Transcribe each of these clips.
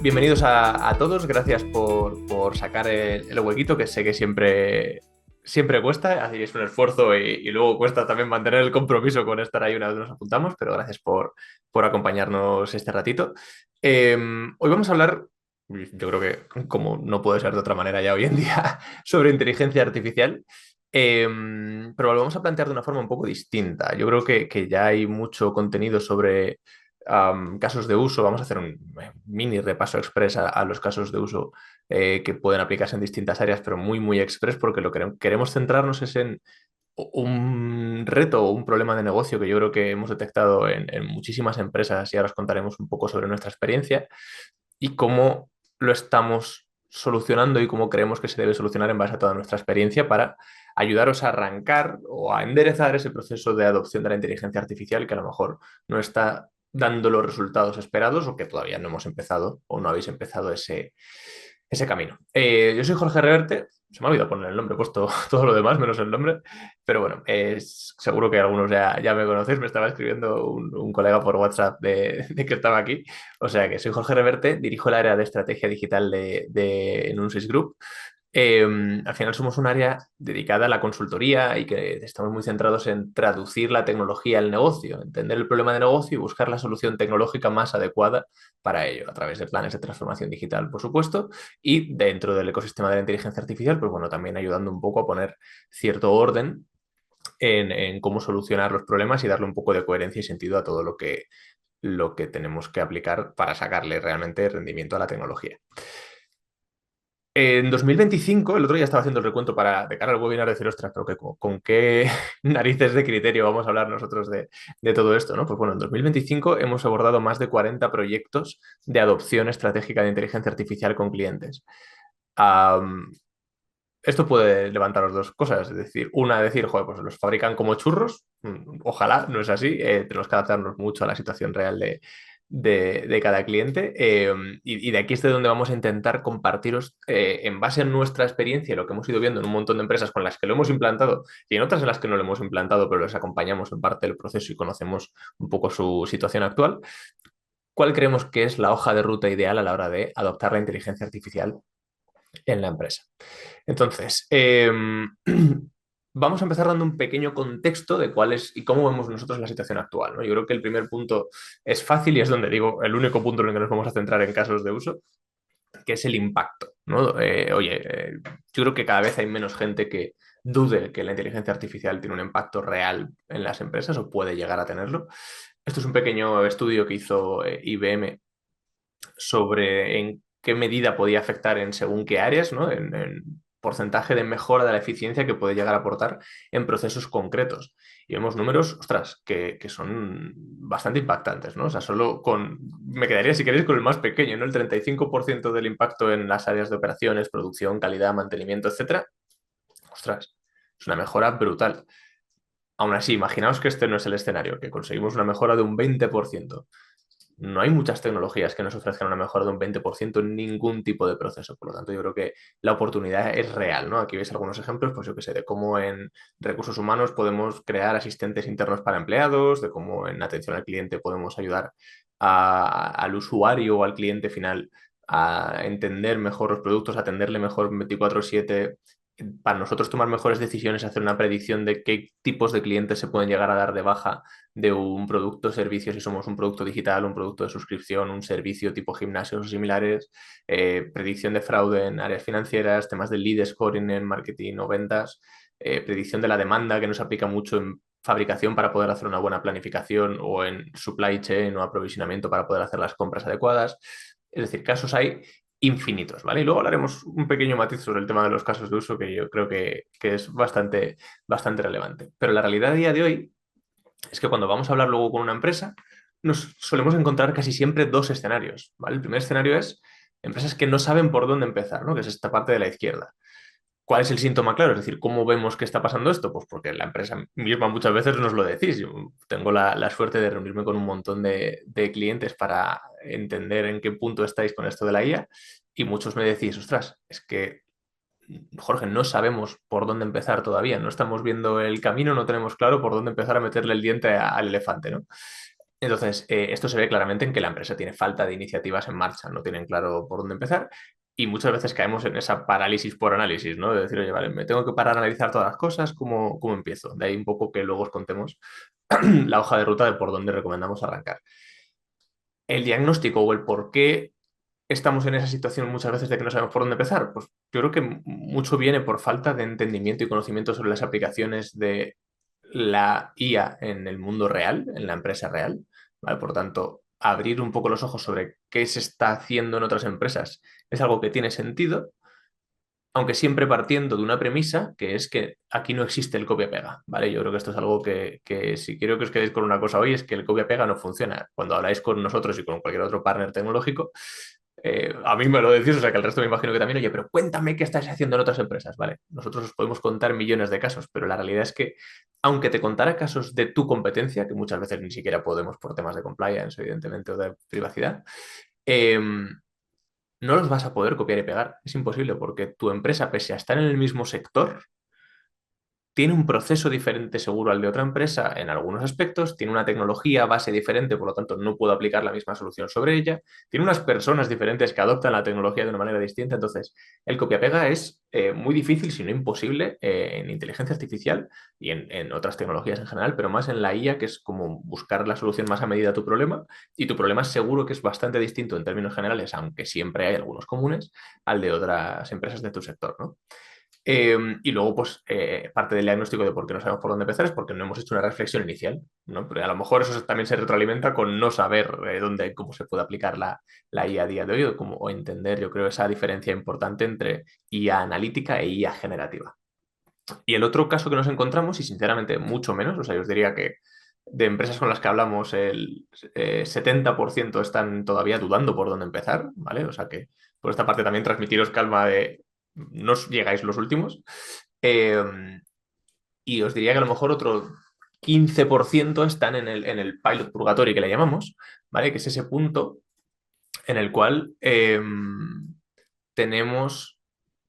Bienvenidos a todos, gracias por sacar el huequito, que sé que siempre cuesta, así es un esfuerzo y luego cuesta también mantener el compromiso con estar ahí una vez nos apuntamos, pero gracias por acompañarnos este ratito. Hoy vamos a hablar, yo creo que como no puede ser de otra manera ya hoy en día, sobre inteligencia artificial. Pero lo vamos a plantear de una forma un poco distinta. Yo creo que ya hay mucho contenido sobre casos de uso. Vamos a hacer un mini repaso express a los casos de uso que pueden aplicarse en distintas áreas, pero muy express, porque lo que queremos centrarnos es en un reto o un problema de negocio que yo creo que hemos detectado en muchísimas empresas y ahora os contaremos un poco sobre nuestra experiencia y cómo lo estamos solucionando y cómo creemos que se debe solucionar en base a toda nuestra experiencia para ayudaros a arrancar o a enderezar ese proceso de adopción de la inteligencia artificial que a lo mejor no está dando los resultados esperados o que todavía no hemos empezado o no habéis empezado ese camino. Yo soy Jorge Reverte, se me ha olvidado poner el nombre, he puesto todo lo demás menos el nombre, pero bueno, seguro que algunos ya me conocéis, me estaba escribiendo un colega por WhatsApp de que estaba aquí, o sea que soy Jorge Reverte, dirijo el área de estrategia digital en un Group. Al final somos un área dedicada a la consultoría y que estamos muy centrados en traducir la tecnología al negocio, entender el problema de negocio y buscar la solución tecnológica más adecuada para ello, a través de planes de transformación digital, por supuesto, y dentro del ecosistema de la inteligencia artificial, pues bueno, también ayudando un poco a poner cierto orden en cómo solucionar los problemas y darle un poco de coherencia y sentido a todo lo que tenemos que aplicar para sacarle realmente rendimiento a la tecnología. En 2025, el otro día estaba haciendo el recuento de cara al webinar, de decir, ostras, pero ¿con qué narices de criterio vamos a hablar nosotros de todo esto, ¿no? Pues bueno, en 2025 hemos abordado más de 40 proyectos de adopción estratégica de inteligencia artificial con clientes. Am, Esto puede levantaros dos cosas, es decir, una, decir, joder, pues los fabrican como churros, ojalá, no es así, tenemos que adaptarnos mucho a la situación real de cada cliente y de aquí es de donde vamos a intentar compartiros en base a nuestra experiencia, lo que hemos ido viendo en un montón de empresas con las que lo hemos implantado y en otras en las que no lo hemos implantado, pero les acompañamos en parte del proceso y conocemos un poco su situación actual. ¿Cuál creemos que es la hoja de ruta ideal a la hora de adoptar la inteligencia artificial en la empresa? Entonces, vamos a empezar dando un pequeño contexto de cuál es y cómo vemos nosotros la situación actual, ¿no? Yo creo que el primer punto es fácil y es donde digo el único punto en el que nos vamos a centrar en casos de uso, que es el impacto, ¿no? Yo creo que cada vez hay menos gente que dude que la inteligencia artificial tiene un impacto real en las empresas o puede llegar a tenerlo. Esto es un pequeño estudio que hizo IBM sobre en qué medida podía afectar en según qué áreas, ¿no? En porcentaje de mejora de la eficiencia que puede llegar a aportar en procesos concretos. Y vemos números, ostras, que son bastante impactantes, ¿no? O sea, me quedaría si queréis con el más pequeño, ¿no? El 35% del impacto en las áreas de operaciones, producción, calidad, mantenimiento, etcétera. Ostras, es una mejora brutal. Aún así, imaginaos que este no es el escenario, que conseguimos una mejora de un 20%. No hay muchas tecnologías que nos ofrezcan una mejora de un 20% en ningún tipo de proceso. Por lo tanto, yo creo que la oportunidad es real, ¿no? Aquí veis algunos ejemplos, pues yo que sé, de cómo en recursos humanos podemos crear asistentes internos para empleados, de cómo en atención al cliente podemos ayudar al usuario o al cliente final a entender mejor los productos, a atenderle mejor 24/7, para nosotros tomar mejores decisiones, hacer una predicción de qué tipos de clientes se pueden llegar a dar de baja de un producto o servicio, si somos un producto digital, un producto de suscripción, un servicio tipo gimnasios o similares, predicción de fraude en áreas financieras, temas de lead scoring en marketing o ventas, predicción de la demanda que nos aplica mucho en fabricación para poder hacer una buena planificación o en supply chain o aprovisionamiento para poder hacer las compras adecuadas. Es decir, casos hay infinitos, ¿vale? Y luego hablaremos un pequeño matiz sobre el tema de los casos de uso que yo creo que es bastante relevante. Pero la realidad a día de hoy es que cuando vamos a hablar luego con una empresa, nos solemos encontrar casi siempre dos escenarios, ¿vale? El primer escenario es empresas que no saben por dónde empezar, ¿no? Que es esta parte de la izquierda. ¿Cuál es el síntoma claro? Es decir, ¿cómo vemos que está pasando esto? Pues porque la empresa misma muchas veces nos lo decís. Yo tengo la suerte de reunirme con un montón de clientes para entender en qué punto estáis con esto de la IA y muchos me decís, ostras, es que Jorge, no sabemos por dónde empezar todavía, no estamos viendo el camino, no tenemos claro por dónde empezar a meterle el diente al elefante, ¿no? Entonces, esto se ve claramente en que la empresa tiene falta de iniciativas en marcha, no tienen claro por dónde empezar y muchas veces caemos en esa parálisis por análisis, ¿no? De decir, oye, vale, me tengo que parar a analizar todas las cosas, ¿cómo empiezo? De ahí un poco que luego os contemos la hoja de ruta de por dónde recomendamos arrancar. El diagnóstico o el por qué estamos en esa situación muchas veces de que no sabemos por dónde empezar, pues yo creo que mucho viene por falta de entendimiento y conocimiento sobre las aplicaciones de la IA en el mundo real, en la empresa real, ¿vale? Por tanto, abrir un poco los ojos sobre qué se está haciendo en otras empresas es algo que tiene sentido, aunque siempre partiendo de una premisa que es que aquí no existe el copia-pega, ¿vale? Yo creo que esto es algo que si quiero que os quedéis con una cosa hoy es que el copia-pega no funciona. Cuando habláis con nosotros y con cualquier otro partner tecnológico, a mí me lo decís, o sea que el resto me imagino que también, oye, pero cuéntame qué estáis haciendo en otras empresas, ¿vale? Nosotros os podemos contar millones de casos, pero la realidad es que, aunque te contara casos de tu competencia, que muchas veces ni siquiera podemos por temas de compliance, evidentemente, o de privacidad, eh, no los vas a poder copiar y pegar. Es imposible porque tu empresa, pese a estar en el mismo sector, tiene un proceso diferente seguro al de otra empresa en algunos aspectos, tiene una tecnología base diferente, por lo tanto no puedo aplicar la misma solución sobre ella, tiene unas personas diferentes que adoptan la tecnología de una manera distinta, entonces el copia-pega es muy difícil, si no imposible, en inteligencia artificial y en otras tecnologías en general, pero más en la IA, que es como buscar la solución más a medida a tu problema, y tu problema seguro que es bastante distinto en términos generales, aunque siempre hay algunos comunes, al de otras empresas de tu sector, ¿no? Y luego, pues, parte del diagnóstico de por qué no sabemos por dónde empezar es porque no hemos hecho una reflexión inicial, ¿no? Pero a lo mejor eso también se retroalimenta con no saber cómo se puede aplicar la IA a día de hoy o entender, yo creo, esa diferencia importante entre IA analítica e IA generativa. Y el otro caso que nos encontramos, y sinceramente mucho menos, o sea, yo os diría que de empresas con las que hablamos, el 70% están todavía dudando por dónde empezar, ¿vale? O sea que por esta parte también transmitiros calma de no os llegáis los últimos. Eh, y os diría que a lo mejor otro 15% están en el pilot purgatory que le llamamos, ¿vale? Que es ese punto en el cual tenemos...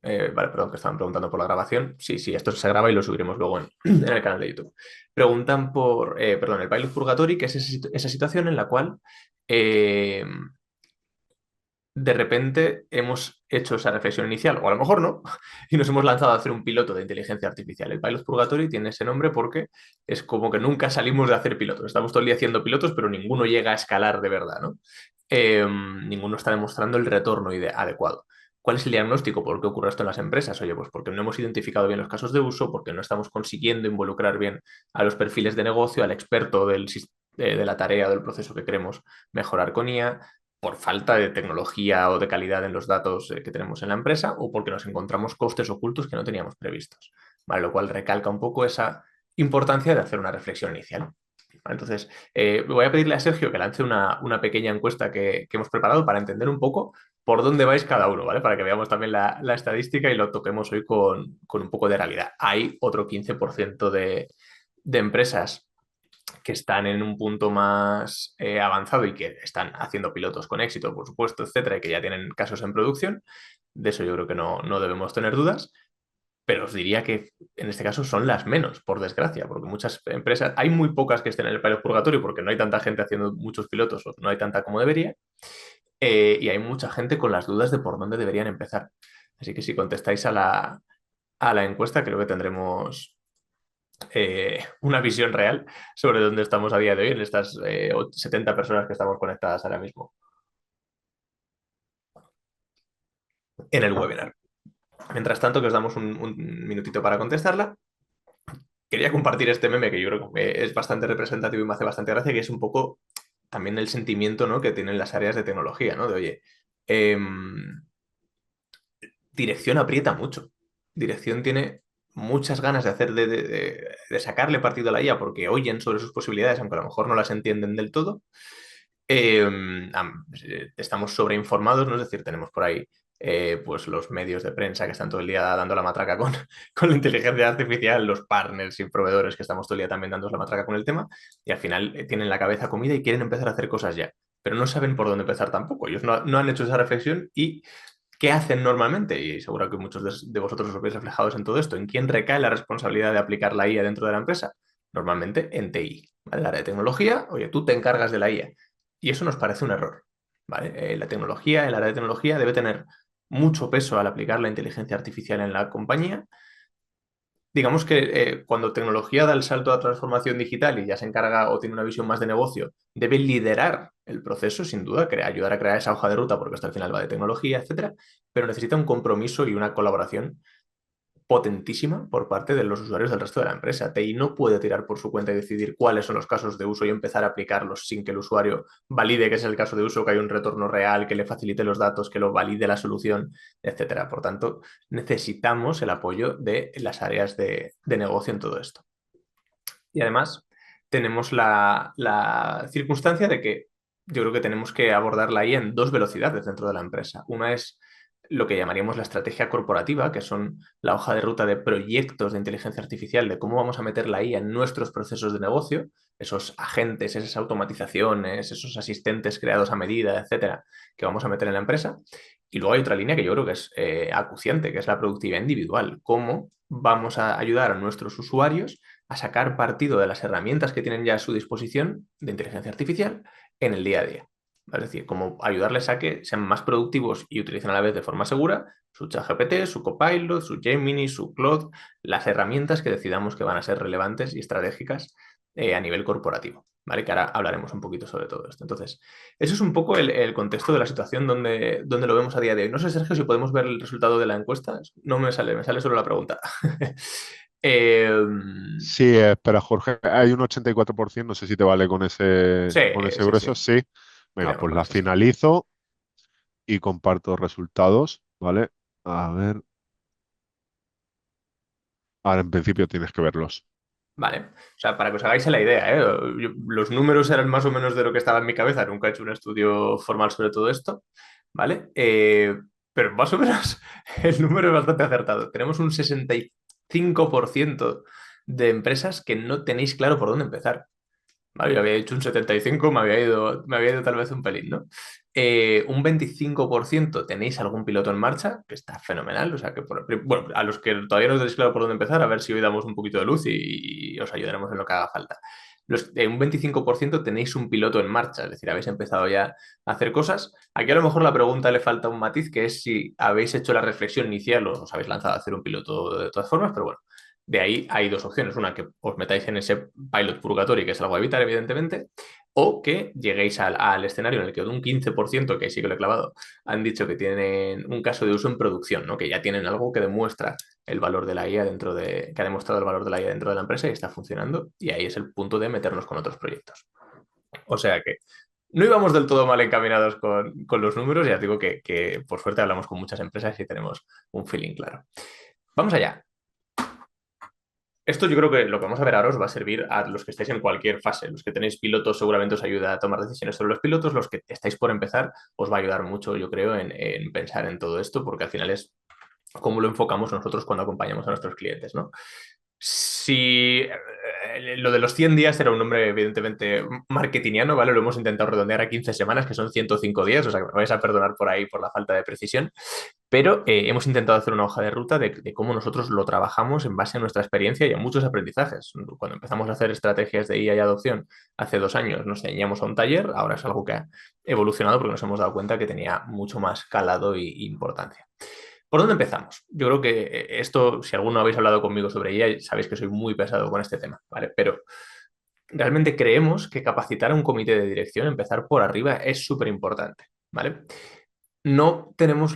vale, perdón, que estaban preguntando por la grabación. Sí, sí, esto se graba y lo subiremos luego en el canal de YouTube. Preguntan por, perdón, el pilot purgatory, que es esa situación en la cual eh, de repente hemos hecho esa reflexión inicial, o a lo mejor no, y nos hemos lanzado a hacer un piloto de inteligencia artificial. El pilot purgatory tiene ese nombre porque es como que nunca salimos de hacer pilotos. Estamos todo el día haciendo pilotos, pero ninguno llega a escalar de verdad, ¿no? Ninguno está demostrando el retorno adecuado. ¿Cuál es el diagnóstico? ¿Por qué ocurre esto en las empresas? Oye, pues porque no hemos identificado bien los casos de uso, porque no estamos consiguiendo involucrar bien a los perfiles de negocio, al experto de la tarea o del proceso que queremos mejorar con IA, por falta de tecnología o de calidad en los datos que tenemos en la empresa o porque nos encontramos costes ocultos que no teníamos previstos. ¿Vale? Lo cual recalca un poco esa importancia de hacer una reflexión inicial. ¿Vale? Entonces, voy a pedirle a Sergio que lance una pequeña encuesta que hemos preparado para entender un poco por dónde vais cada uno, ¿vale? Para que veamos también la estadística y lo toquemos hoy con un poco de realidad. Hay otro 15% de empresas que están en un punto más avanzado y que están haciendo pilotos con éxito, por supuesto, etcétera, y que ya tienen casos en producción. De eso yo creo que no debemos tener dudas, pero os diría que en este caso son las menos, por desgracia, porque muchas empresas, hay muy pocas que estén en el pilot purgatorio porque no hay tanta gente haciendo muchos pilotos o no hay tanta como debería, y hay mucha gente con las dudas de por dónde deberían empezar. Así que si contestáis a la encuesta, creo que tendremos una visión real sobre dónde estamos a día de hoy en estas 70 personas que estamos conectadas ahora mismo en el webinar. Mientras tanto, que os damos un minutito para contestarla, quería compartir este meme que yo creo que es bastante representativo y me hace bastante gracia, que es un poco también el sentimiento, ¿no?, que tienen las áreas de tecnología, ¿no? De, oye, dirección aprieta mucho. Dirección tiene muchas ganas de hacer de sacarle partido a la IA porque oyen sobre sus posibilidades, aunque a lo mejor no las entienden del todo. Estamos sobreinformados, ¿no? Es decir, tenemos por ahí pues los medios de prensa que están todo el día dando la matraca con la inteligencia artificial, los partners y proveedores que estamos todo el día también dando la matraca con el tema, y al final tienen la cabeza comida y quieren empezar a hacer cosas ya, pero no saben por dónde empezar tampoco. Ellos no han hecho esa reflexión y ¿qué hacen normalmente? Y seguro que muchos de vosotros os veis reflejados en todo esto. ¿En quién recae la responsabilidad de aplicar la IA dentro de la empresa? normalmente en TI, ¿vale? El área de tecnología, oye, tú te encargas de la IA. Y eso nos parece un error, ¿vale? La tecnología, el área de tecnología debe tener mucho peso al aplicar la inteligencia artificial en la compañía. Digamos que cuando tecnología da el salto a transformación digital y ya se encarga o tiene una visión más de negocio, debe liderar el proceso, sin duda, ayudar a crear esa hoja de ruta, porque esto al final va de tecnología, etcétera, pero necesita un compromiso y una colaboración potentísima por parte de los usuarios del resto de la empresa. TI no puede tirar por su cuenta y decidir cuáles son los casos de uso y empezar a aplicarlos sin que el usuario valide que es el caso de uso, que hay un retorno real, que le facilite los datos, que lo valide la solución, etcétera. Por tanto, necesitamos el apoyo de las áreas de negocio en todo esto. Y además, tenemos la circunstancia de que yo creo que tenemos que abordar la IA en dos velocidades dentro de la empresa. Una es lo que llamaríamos la estrategia corporativa, que son la hoja de ruta de proyectos de inteligencia artificial, de cómo vamos a meter la IA en nuestros procesos de negocio, esos agentes, esas automatizaciones, esos asistentes creados a medida, etcétera, que vamos a meter en la empresa. Y luego hay otra línea que yo creo que es acuciante, que es la productividad individual. Cómo vamos a ayudar a nuestros usuarios a sacar partido de las herramientas que tienen ya a su disposición de inteligencia artificial en el día a día. Es decir, cómo ayudarles a que sean más productivos y utilicen a la vez de forma segura su ChatGPT, su Copilot, su Gemini, su Claude, las herramientas que decidamos que van a ser relevantes y estratégicas a nivel corporativo. ¿Vale? Que ahora hablaremos un poquito sobre todo esto. Entonces, eso es un poco el contexto de la situación donde lo vemos a día de hoy. No sé, Sergio, si podemos ver el resultado de la encuesta. No me sale solo la pregunta. Eh, Sí, espera, Jorge, hay un 84%, no sé si te vale sí, con ese sí, sí. grueso, sí. Venga, Tiramos pues con la eso, sí. finalizo y comparto resultados, ¿vale? A ver, ahora en principio tienes que verlos. Vale. O sea, para que os hagáis la idea, ¿eh? Los números eran más o menos de lo que estaba en mi cabeza. Nunca he hecho un estudio formal sobre todo esto, ¿vale? Pero más o menos el número es bastante acertado. Tenemos un 65% de empresas que no tenéis claro por dónde empezar. Vale, yo había dicho un 75, me había ido tal vez un pelín, ¿no? Un 25% tenéis algún piloto en marcha, que está fenomenal. O sea, que bueno, a los que todavía no tenéis claro por dónde empezar, a ver si hoy damos un poquito de luz y os ayudaremos en lo que haga falta. Un 25% tenéis un piloto en marcha, es decir, habéis empezado ya a hacer cosas. Aquí a lo mejor la pregunta le falta un matiz, que es si habéis hecho la reflexión inicial o os habéis lanzado a hacer un piloto de todas formas, pero bueno. De ahí hay dos opciones. Una, que os metáis en ese pilot purgatorio, que es algo a evitar, evidentemente, o que lleguéis al escenario en el que de un 15%, que sí que lo he clavado, han dicho que tienen un caso de uso en producción, ¿no? Que ya tienen algo que demuestra el valor de la IA que ha demostrado el valor de la IA dentro de la empresa y está funcionando. Y ahí es el punto de meternos con otros proyectos. O sea que no íbamos del todo mal encaminados con los números. Ya os digo que por suerte hablamos con muchas empresas y tenemos un feeling claro. Vamos allá. Esto yo creo que lo que vamos a ver ahora os va a servir a los que estáis en cualquier fase. Los que tenéis pilotos seguramente os ayuda a tomar decisiones sobre los pilotos. Los que estáis por empezar os va a ayudar mucho, yo creo, en pensar en todo esto, porque al final es cómo lo enfocamos nosotros cuando acompañamos a nuestros clientes, ¿no? Si lo de los 100 días era un nombre evidentemente marketingiano, ¿vale? Lo hemos intentado redondear a 15 semanas, que son 105 días, o sea que me vais a perdonar por ahí por la falta de precisión, pero hemos intentado hacer una hoja de ruta de cómo nosotros lo trabajamos en base a nuestra experiencia y a muchos aprendizajes. Cuando empezamos a hacer estrategias de IA y adopción hace 2 años nos ceñíamos a un taller, ahora es algo que ha evolucionado porque nos hemos dado cuenta que tenía mucho más calado y importancia. ¿Por dónde empezamos? Yo creo que esto, si alguno habéis hablado conmigo sobre ella, sabéis que soy muy pesado con este tema, ¿vale? Pero realmente creemos que capacitar a un comité de dirección, empezar por arriba, es súper importante, ¿vale? No tenemos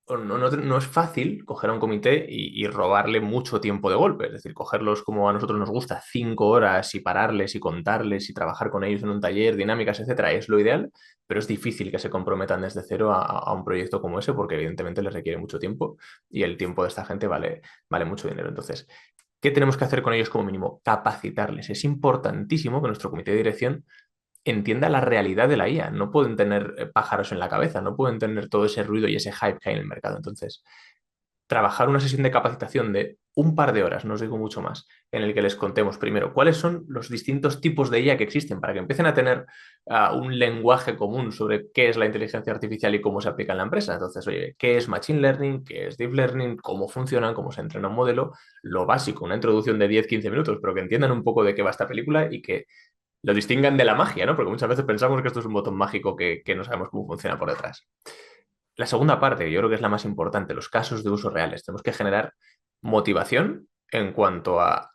no es fácil coger a un comité y robarle mucho tiempo de golpe, es decir, cogerlos como a nosotros nos gusta, 5 horas y pararles y contarles y trabajar con ellos en un taller, dinámicas, etcétera, es lo ideal, pero es difícil que se comprometan desde cero a un proyecto como ese porque evidentemente les requiere mucho tiempo y el tiempo de esta gente vale mucho dinero. Entonces, ¿qué tenemos que hacer con ellos como mínimo? Capacitarles. Es importantísimo que nuestro comité de dirección entienda la realidad de la IA. No pueden tener pájaros en la cabeza, no pueden tener todo ese ruido y ese hype que hay en el mercado. Entonces, trabajar una sesión de capacitación de un par de horas, no os digo mucho más, en el que les contemos primero cuáles son los distintos tipos de IA que existen para que empiecen a tener un lenguaje común sobre qué es la inteligencia artificial y cómo se aplica en la empresa. Entonces, oye, ¿qué es Machine Learning? ¿Qué es Deep Learning? ¿Cómo funcionan? ¿Cómo se entrena un modelo? Lo básico, una introducción de 10-15 minutos, pero que entiendan un poco de qué va esta película y que lo distingan de la magia, ¿no? Porque muchas veces pensamos que esto es un botón mágico que no sabemos cómo funciona por detrás. La segunda parte, que yo creo que es la más importante, los casos de uso reales. Tenemos que generar motivación en cuanto a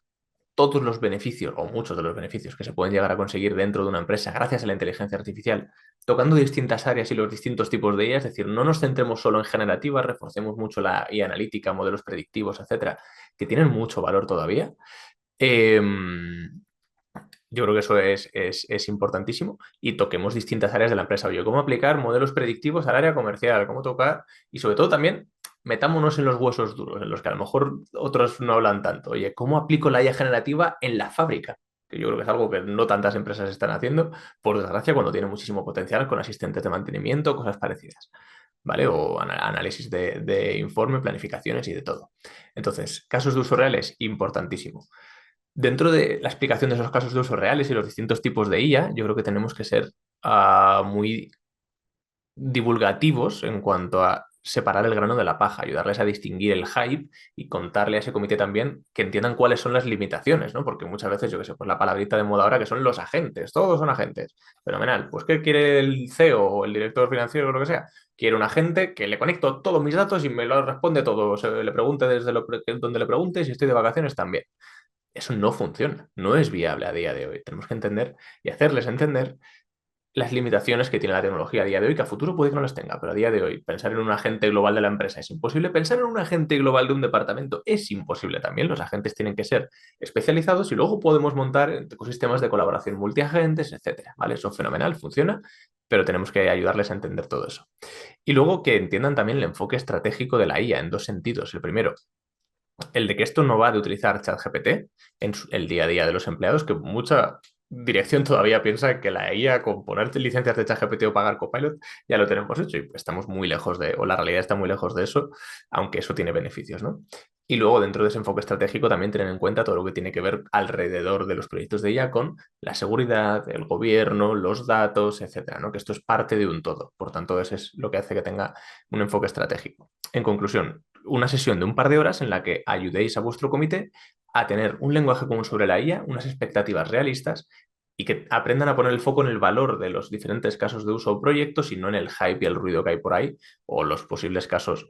todos los beneficios o muchos de los beneficios que se pueden llegar a conseguir dentro de una empresa gracias a la inteligencia artificial, tocando distintas áreas y los distintos tipos de IA, es decir, no nos centremos solo en generativas, reforcemos mucho la IA analítica, modelos predictivos, etcétera, que tienen mucho valor todavía. Eh, yo creo que eso es importantísimo y toquemos distintas áreas de la empresa. Oye, cómo aplicar modelos predictivos al área comercial, cómo tocar y sobre todo también metámonos en los huesos duros, en los que a lo mejor otros no hablan tanto. Oye, ¿cómo aplico la IA generativa en la fábrica? Que yo creo que es algo que no tantas empresas están haciendo, por desgracia, cuando tiene muchísimo potencial con asistentes de mantenimiento, cosas parecidas, ¿vale? O análisis de informe, planificaciones y de todo. Entonces, casos de uso reales, importantísimo. Dentro de la explicación de esos casos de uso reales y los distintos tipos de IA, yo creo que tenemos que ser muy divulgativos en cuanto a separar el grano de la paja, ayudarles a distinguir el hype y contarle a ese comité también que entiendan cuáles son las limitaciones, ¿no? Porque muchas veces, yo qué sé, pues la palabrita de moda ahora que son los agentes, todos son agentes. Fenomenal. Pues ¿qué quiere el CEO o el director financiero o lo que sea? Quiere un agente que le conecto todos mis datos y me lo responde todo. O sea, le pregunte desde donde le pregunte, si estoy de vacaciones también. Eso no funciona, no es viable a día de hoy. Tenemos que entender y hacerles entender las limitaciones que tiene la tecnología a día de hoy, que a futuro puede que no las tenga, pero a día de hoy pensar en un agente global de la empresa es imposible, pensar en un agente global de un departamento es imposible también. Los agentes tienen que ser especializados y luego podemos montar ecosistemas de colaboración multiagentes, etcétera, ¿vale? Eso es fenomenal, funciona, pero tenemos que ayudarles a entender todo eso. Y luego que entiendan también el enfoque estratégico de la IA en dos sentidos. El primero, el de que esto no va de utilizar ChatGPT en el día a día de los empleados, que mucha dirección todavía piensa que la IA con ponerte licencias de ChatGPT o pagar Copilot ya lo tenemos hecho y estamos muy lejos o la realidad está muy lejos de eso, aunque eso tiene beneficios, ¿no? Y luego dentro de ese enfoque estratégico también tener en cuenta todo lo que tiene que ver alrededor de los proyectos de IA con la seguridad, el gobierno, los datos, etcétera, ¿no? Que esto es parte de un todo. Por tanto, eso es lo que hace que tenga un enfoque estratégico. En conclusión, una sesión de un par de horas en la que ayudéis a vuestro comité a tener un lenguaje común sobre la IA, unas expectativas realistas y que aprendan a poner el foco en el valor de los diferentes casos de uso o proyectos y no en el hype y el ruido que hay por ahí o los posibles casos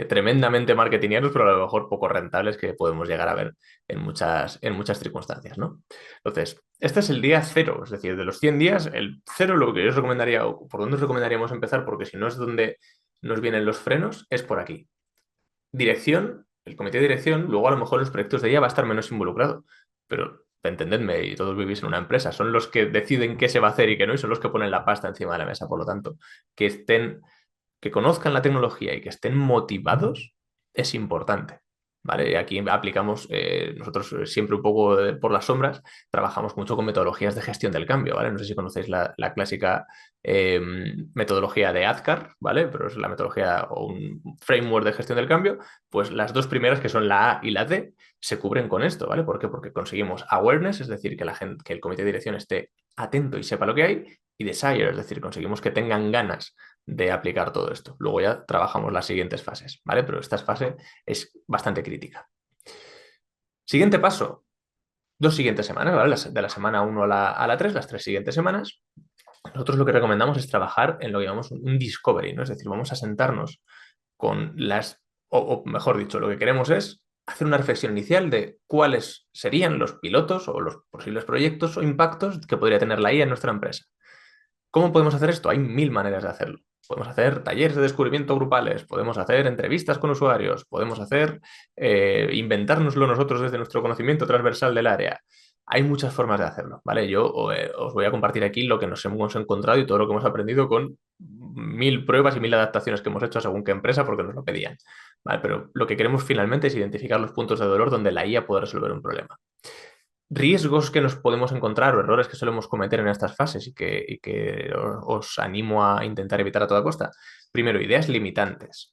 tremendamente marketingianos, pero a lo mejor poco rentables que podemos llegar a ver en muchas circunstancias, ¿no? Entonces, este es el día cero, es decir, de los 100 días, el cero lo que yo os recomendaría, o por dónde os recomendaríamos empezar, porque si no es donde nos vienen los frenos, es por aquí. Dirección, el comité de dirección, luego a lo mejor en los proyectos de ella va a estar menos involucrado, pero entendedme, y todos vivís en una empresa, son los que deciden qué se va a hacer y qué no, y son los que ponen la pasta encima de la mesa, por lo tanto, que conozcan la tecnología y que estén motivados es importante. ¿Vale? Aquí aplicamos, nosotros siempre un poco por las sombras, trabajamos mucho con metodologías de gestión del cambio, ¿vale? No sé si conocéis la clásica eh, metodología de ADKAR, ¿vale? Pero es la metodología o un framework de gestión del cambio, pues las dos primeras, que son la A y la D, se cubren con esto, ¿vale? ¿Por qué? Porque conseguimos awareness, es decir, que la gente, que el comité de dirección esté atento y sepa lo que hay, y desire, es decir, conseguimos que tengan ganas de aplicar todo esto. Luego ya trabajamos las siguientes fases, ¿vale? Pero esta fase es bastante crítica. Siguiente paso, dos siguientes semanas, ¿vale? De la semana 1 a la 3, las 3 siguientes semanas. Nosotros lo que recomendamos es trabajar en lo que llamamos un discovery, ¿no? Es decir, vamos a sentarnos con o mejor dicho, lo que queremos es hacer una reflexión inicial de cuáles serían los pilotos o los posibles proyectos o impactos que podría tener la IA en nuestra empresa. ¿Cómo podemos hacer esto? Hay mil maneras de hacerlo. Podemos hacer talleres de descubrimiento grupales, podemos hacer entrevistas con usuarios, podemos hacer inventárnoslo nosotros desde nuestro conocimiento transversal del área. Hay muchas formas de hacerlo, ¿vale? Yo os voy a compartir aquí lo que nos hemos encontrado y todo lo que hemos aprendido con mil pruebas y mil adaptaciones que hemos hecho según qué empresa porque nos lo pedían, ¿vale? Pero lo que queremos finalmente es identificar los puntos de dolor donde la IA puede resolver un problema. Riesgos que nos podemos encontrar o errores que solemos cometer en estas fases y que os animo a intentar evitar a toda costa. Primero, ideas limitantes.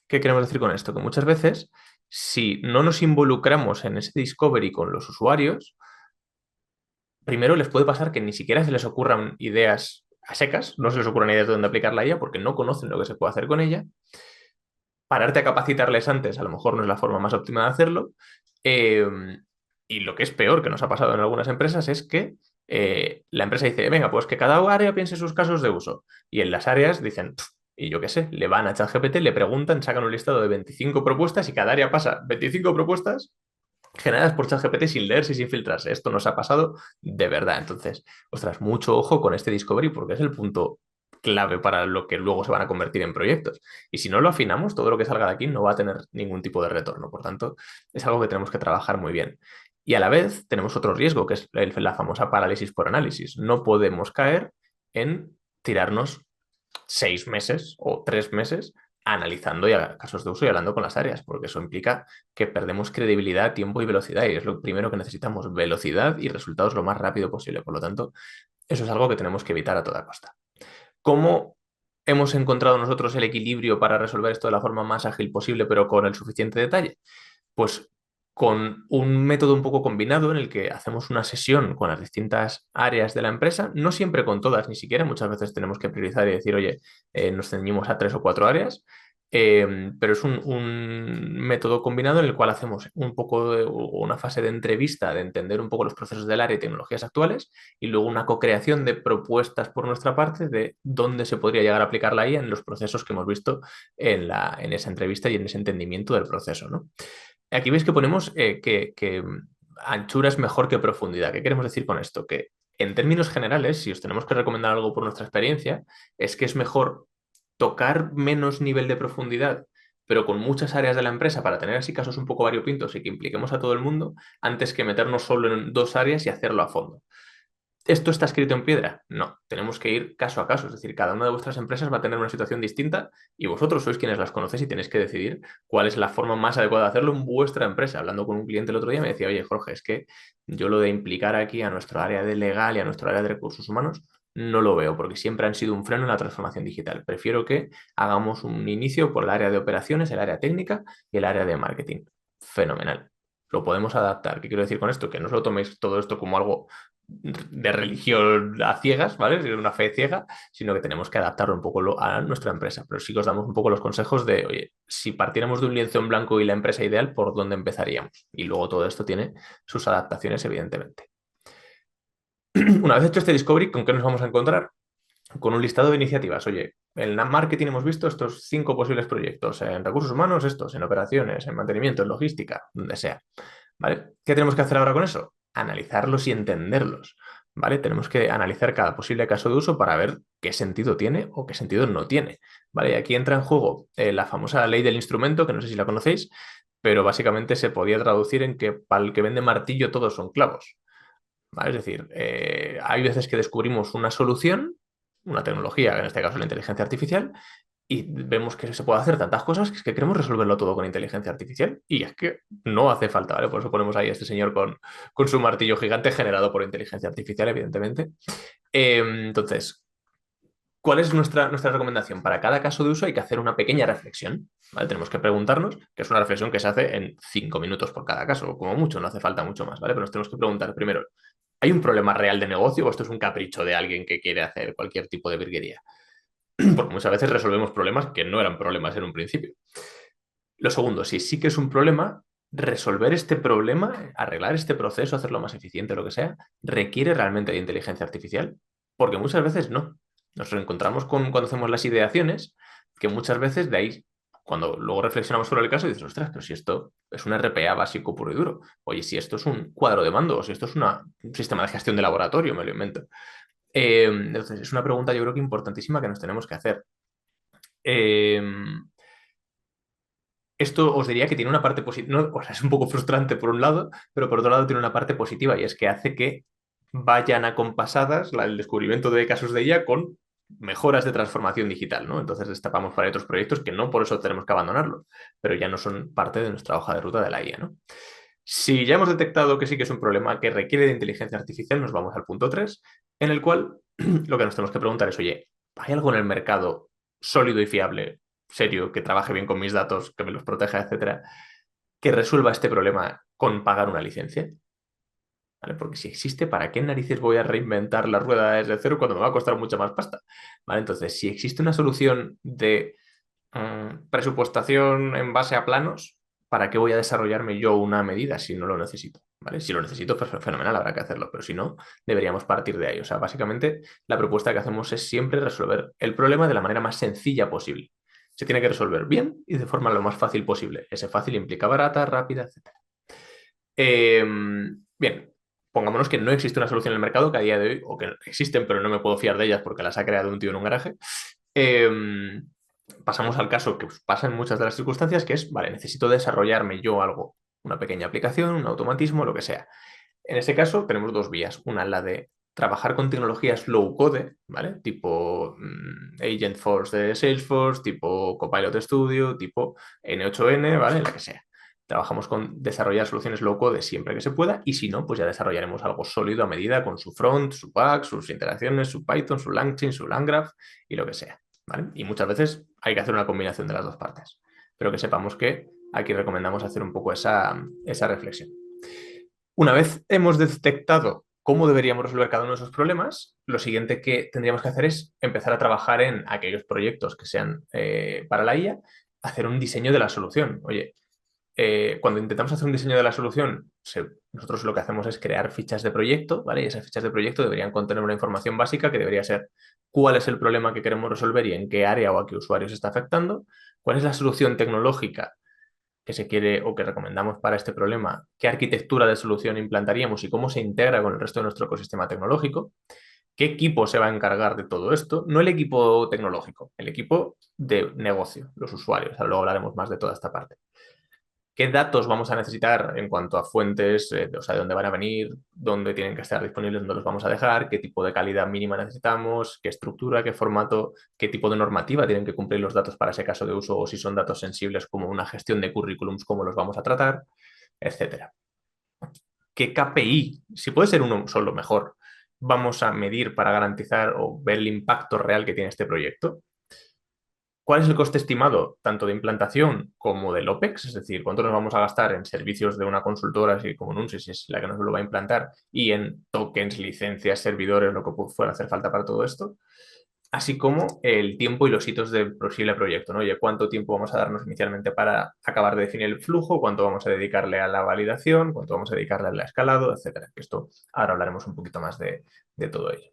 ¿Qué queremos decir con esto? Que muchas veces, si no nos involucramos en ese discovery con los usuarios, primero les puede pasar que ni siquiera se les ocurran ideas a secas, no se les ocurran ideas de dónde aplicar la IA porque no conocen lo que se puede hacer con ella. Pararte a capacitarles antes a lo mejor no es la forma más óptima de hacerlo. Eh, y lo que es peor, que nos ha pasado en algunas empresas, es que la empresa dice, venga, pues que cada área piense sus casos de uso. Y en las áreas dicen, "Pf", y yo qué sé, le van a ChatGPT, le preguntan, sacan un listado de 25 propuestas y cada área pasa 25 propuestas generadas por ChatGPT sin leerse y sin filtrarse. Esto nos ha pasado de verdad. Entonces, ostras, mucho ojo con este discovery porque es el punto clave para lo que luego se van a convertir en proyectos. Y si no lo afinamos, todo lo que salga de aquí no va a tener ningún tipo de retorno. Por tanto, es algo que tenemos que trabajar muy bien. Y a la vez tenemos otro riesgo, que es la famosa parálisis por análisis. No podemos caer en tirarnos 6 meses o 3 meses analizando ya casos de uso y hablando con las áreas, porque eso implica que perdemos credibilidad, tiempo y velocidad, y es lo primero que necesitamos, velocidad y resultados lo más rápido posible. Por lo tanto, eso es algo que tenemos que evitar a toda costa. ¿Cómo hemos encontrado nosotros el equilibrio para resolver esto de la forma más ágil posible, pero con el suficiente detalle? Pues con un método un poco combinado en el que hacemos una sesión con las distintas áreas de la empresa, no siempre con todas, ni siquiera muchas veces tenemos que priorizar y decir, oye, nos ceñimos a 3 o 4 áreas, pero es un método combinado en el cual hacemos un poco de una fase de entrevista, de entender un poco los procesos del área y tecnologías actuales, y luego una co-creación de propuestas por nuestra parte de dónde se podría llegar a aplicar la IA en los procesos que hemos visto en esa entrevista y en ese entendimiento del proceso, ¿no? Aquí veis que ponemos que anchura es mejor que profundidad. ¿Qué queremos decir con esto? Que en términos generales, si os tenemos que recomendar algo por nuestra experiencia, es que es mejor tocar menos nivel de profundidad, pero con muchas áreas de la empresa para tener así casos un poco variopintos y que impliquemos a todo el mundo, antes que meternos solo en 2 áreas y hacerlo a fondo. ¿Esto está escrito en piedra? No, tenemos que ir caso a caso, es decir, cada una de vuestras empresas va a tener una situación distinta y vosotros sois quienes las conocéis y tenéis que decidir cuál es la forma más adecuada de hacerlo en vuestra empresa. Hablando con un cliente el otro día me decía, oye, Jorge, es que yo lo de implicar aquí a nuestro área de legal y a nuestro área de recursos humanos no lo veo porque siempre han sido un freno en la transformación digital. Prefiero que hagamos un inicio por el área de operaciones, el área técnica y el área de marketing. Fenomenal. Lo podemos adaptar. ¿Qué quiero decir con esto? Que no os lo toméis todo esto como algo de religión a ciegas, ¿vale? De una fe ciega, sino que tenemos que adaptarlo un poco a nuestra empresa. Pero sí que os damos un poco los consejos de, oye, si partiéramos de un lienzo en blanco y la empresa ideal, ¿por dónde empezaríamos? Y luego todo esto tiene sus adaptaciones, evidentemente. Una vez hecho este discovery, ¿con qué nos vamos a encontrar? Con un listado de iniciativas. Oye, en la marketing hemos visto estos 5 posibles proyectos, en recursos humanos estos, en operaciones, en mantenimiento, en logística, donde sea. ¿Vale? ¿Qué tenemos que hacer ahora con eso? Analizarlos y entenderlos. ¿Vale? Tenemos que analizar cada posible caso de uso para ver qué sentido tiene o qué sentido no tiene. ¿Vale? Y aquí entra en juego la famosa ley del instrumento, que no sé si la conocéis, pero básicamente se podía traducir en que para el que vende martillo todos son clavos. ¿Vale? Es decir, hay veces que descubrimos una solución, una tecnología, en este caso la inteligencia artificial, y vemos que se puede hacer tantas cosas que es que queremos resolverlo todo con inteligencia artificial. Y es que no hace falta, ¿vale? Por eso ponemos ahí a este señor con su martillo gigante generado por inteligencia artificial, evidentemente. Entonces, ¿cuál es nuestra recomendación? Para cada caso de uso hay que hacer una pequeña reflexión, ¿vale? Tenemos que preguntarnos, que es una reflexión que se hace en 5 minutos por cada caso, o como mucho, no hace falta mucho más, ¿vale? Pero nos tenemos que preguntar primero, ¿hay un problema real de negocio o esto es un capricho de alguien que quiere hacer cualquier tipo de virguería? Porque muchas veces resolvemos problemas que no eran problemas en un principio. Lo segundo, si sí que es un problema, resolver este problema, arreglar este proceso, hacerlo más eficiente, lo que sea, requiere realmente de inteligencia artificial, porque muchas veces no. Nos encontramos con cuando hacemos las ideaciones, que muchas veces de ahí, cuando luego reflexionamos sobre el caso, dices, ostras, pero si esto es un RPA básico puro y duro, oye, si esto es un cuadro de mando, o si esto es un sistema de gestión de laboratorio, me lo invento. Entonces, es una pregunta yo creo que importantísima que nos tenemos que hacer. Eh, Esto os diría que tiene una parte positiva, no, o sea, es un poco frustrante por un lado, pero por otro lado tiene una parte positiva y es que hace que vayan acompasadas el descubrimiento de casos de IA con mejoras de transformación digital, ¿no? Entonces destapamos para otros proyectos que no por eso tenemos que abandonarlos, pero ya no son parte de nuestra hoja de ruta de la IA, ¿no? Si ya hemos detectado que sí que es un problema que requiere de inteligencia artificial, nos vamos al punto 3, en el cual lo que nos tenemos que preguntar es, oye, ¿hay algo en el mercado sólido y fiable serio, que trabaje bien con mis datos, que me los proteja, etcétera, que resuelva este problema con pagar una licencia. ¿Vale? Porque si existe, ¿para qué narices voy a reinventar la rueda desde cero cuando me va a costar mucha más pasta? ¿Vale? Entonces, si existe una solución de presupuestación en base a planos, ¿para qué voy a desarrollarme yo una medida si no lo necesito? ¿Vale? Si lo necesito, pues fenomenal, habrá que hacerlo, pero si no, deberíamos partir de ahí. O sea, básicamente la propuesta que hacemos es siempre resolver el problema de la manera más sencilla posible. Se tiene que resolver bien y de forma lo más fácil posible. Ese fácil implica barata, rápida, etc. Bien, pongámonos que no existe una solución en el mercado que a día de hoy, o que existen, pero no me puedo fiar de ellas porque las ha creado un tío en un garaje. Pasamos al caso que pasa en muchas de las circunstancias, que es, vale, necesito desarrollarme yo algo, una pequeña aplicación, un automatismo, lo que sea. En este caso tenemos dos vías. Una, la de trabajar con tecnologías low code, ¿vale? Tipo Agentforce de Salesforce, tipo Copilot Studio, tipo N8N, ¿vale? La que sea. Trabajamos con desarrollar soluciones low code siempre que se pueda y si no, pues ya desarrollaremos algo sólido a medida con su front, su back, sus interacciones, su Python, su LangChain, su LangGraph y lo que sea, ¿vale? Y muchas veces hay que hacer una combinación de las dos partes. Pero que sepamos que aquí recomendamos hacer un poco esa reflexión. Una vez hemos detectado cómo deberíamos resolver cada uno de esos problemas, lo siguiente que tendríamos que hacer es empezar a trabajar en aquellos proyectos que sean para la IA, hacer un diseño de la solución. Oye, cuando intentamos hacer un diseño de la solución, nosotros lo que hacemos es crear fichas de proyecto, ¿vale? Y esas fichas de proyecto deberían contener una información básica que debería ser cuál es el problema que queremos resolver y en qué área o a qué usuarios está afectando, cuál es la solución tecnológica que se quiere o que recomendamos para este problema, qué arquitectura de solución implantaríamos y cómo se integra con el resto de nuestro ecosistema tecnológico, qué equipo se va a encargar de todo esto, no el equipo tecnológico, el equipo de negocio, los usuarios. Ahora luego hablaremos más de toda esta parte. ¿Qué datos vamos a necesitar en cuanto a fuentes, o sea, de dónde van a venir, dónde tienen que estar disponibles, dónde los vamos a dejar, qué tipo de calidad mínima necesitamos, qué estructura, qué formato, qué tipo de normativa tienen que cumplir los datos para ese caso de uso o si son datos sensibles como una gestión de currículums, cómo los vamos a tratar, etcétera? ¿Qué KPI, si puede ser uno solo mejor, vamos a medir para garantizar o ver el impacto real que tiene este proyecto? ¿Cuál es el coste estimado tanto de implantación como del OPEX? Es decir, cuánto nos vamos a gastar en servicios de una consultora, así como Nunsi, si es la que nos lo va a implantar, y en tokens, licencias, servidores, lo que fuera hacer falta para todo esto, así como el tiempo y los hitos del posible proyecto, ¿no? Oye, ¿cuánto tiempo vamos a darnos inicialmente para acabar de definir el flujo? ¿Cuánto vamos a dedicarle a la validación? ¿Cuánto vamos a dedicarle al escalado? Etcétera. Que esto ahora hablaremos un poquito más de todo ello.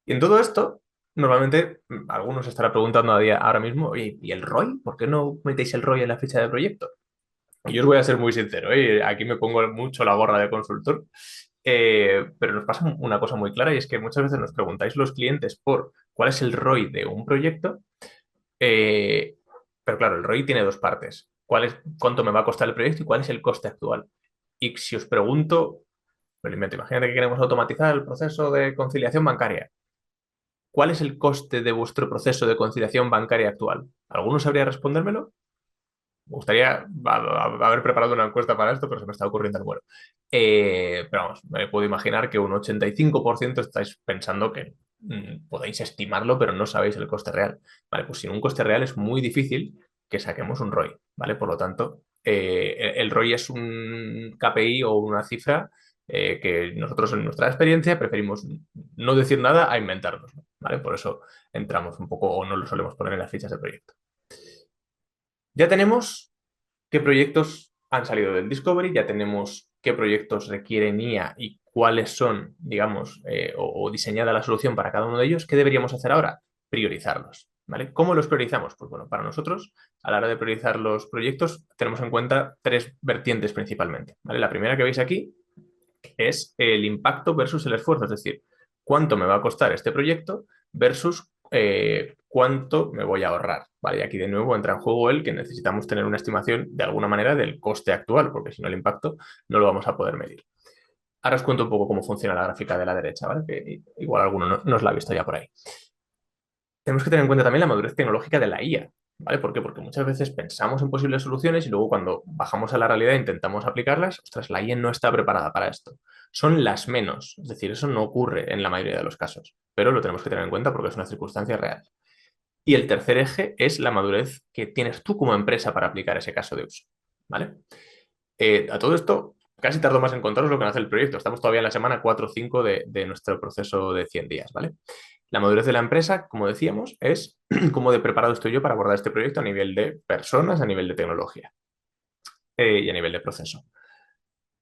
Y en todo esto, normalmente algunos estará preguntando ahora mismo, oye, ¿y el ROI? ¿Por qué no metéis el ROI en la ficha de proyecto? Y yo os voy a ser muy sincero, ¿eh? Aquí me pongo mucho la gorra de consultor, pero nos pasa una cosa muy clara y es que muchas veces nos preguntáis los clientes por cuál es el ROI de un proyecto, eh, pero claro, el ROI tiene dos partes. ¿Cuánto me va a costar el proyecto y cuál es el coste actual? Y si os pregunto, me lo invento, imagínate que queremos automatizar el proceso de conciliación bancaria. ¿Cuál es el coste de vuestro proceso de conciliación bancaria actual? ¿Alguno sabría respondérmelo? Me gustaría haber preparado una encuesta para esto, pero se me está ocurriendo al vuelo. Pero vamos, me puedo imaginar que un 85% estáis pensando que podéis estimarlo, pero no sabéis el coste real. Vale, pues sin un coste real es muy difícil que saquemos un ROI, ¿vale? Por lo tanto, el ROI es un KPI o una cifra que nosotros en nuestra experiencia preferimos no decir nada a inventarnos, ¿vale? Por eso entramos un poco o no lo solemos poner en las fichas de proyecto. Ya tenemos qué proyectos han salido del Discovery, ya tenemos qué proyectos requieren IA y cuáles son, digamos, o diseñada la solución para cada uno de ellos. ¿Qué deberíamos hacer ahora? Priorizarlos, ¿vale? ¿Cómo los priorizamos? Pues bueno, para nosotros, a la hora de priorizar los proyectos, tenemos en cuenta tres vertientes principalmente, ¿vale? La primera que veis aquí es el impacto versus el esfuerzo, es decir, cuánto me va a costar este proyecto versus cuánto me voy a ahorrar. ¿Vale? Y aquí de nuevo entra en juego el que necesitamos tener una estimación de alguna manera del coste actual, porque si no el impacto no lo vamos a poder medir. Ahora os cuento un poco cómo funciona la gráfica de la derecha, ¿vale? Que igual alguno no os la ha visto ya por ahí. Tenemos que tener en cuenta también la madurez tecnológica de la IA, ¿vale? ¿Por qué? Porque muchas veces pensamos en posibles soluciones y luego cuando bajamos a la realidad e intentamos aplicarlas, ostras, la IA no está preparada para esto. Son las menos, es decir, eso no ocurre en la mayoría de los casos, pero lo tenemos que tener en cuenta porque es una circunstancia real. Y el tercer eje es la madurez que tienes tú como empresa para aplicar ese caso de uso, ¿vale? A todo esto, casi tardo más en contaros lo que hace el proyecto. Estamos todavía en la semana 4 o 5 de nuestro proceso de 100 días, ¿vale? La madurez de la empresa, como decíamos, es cómo de preparado estoy yo para abordar este proyecto a nivel de personas, a nivel de tecnología y a nivel de proceso.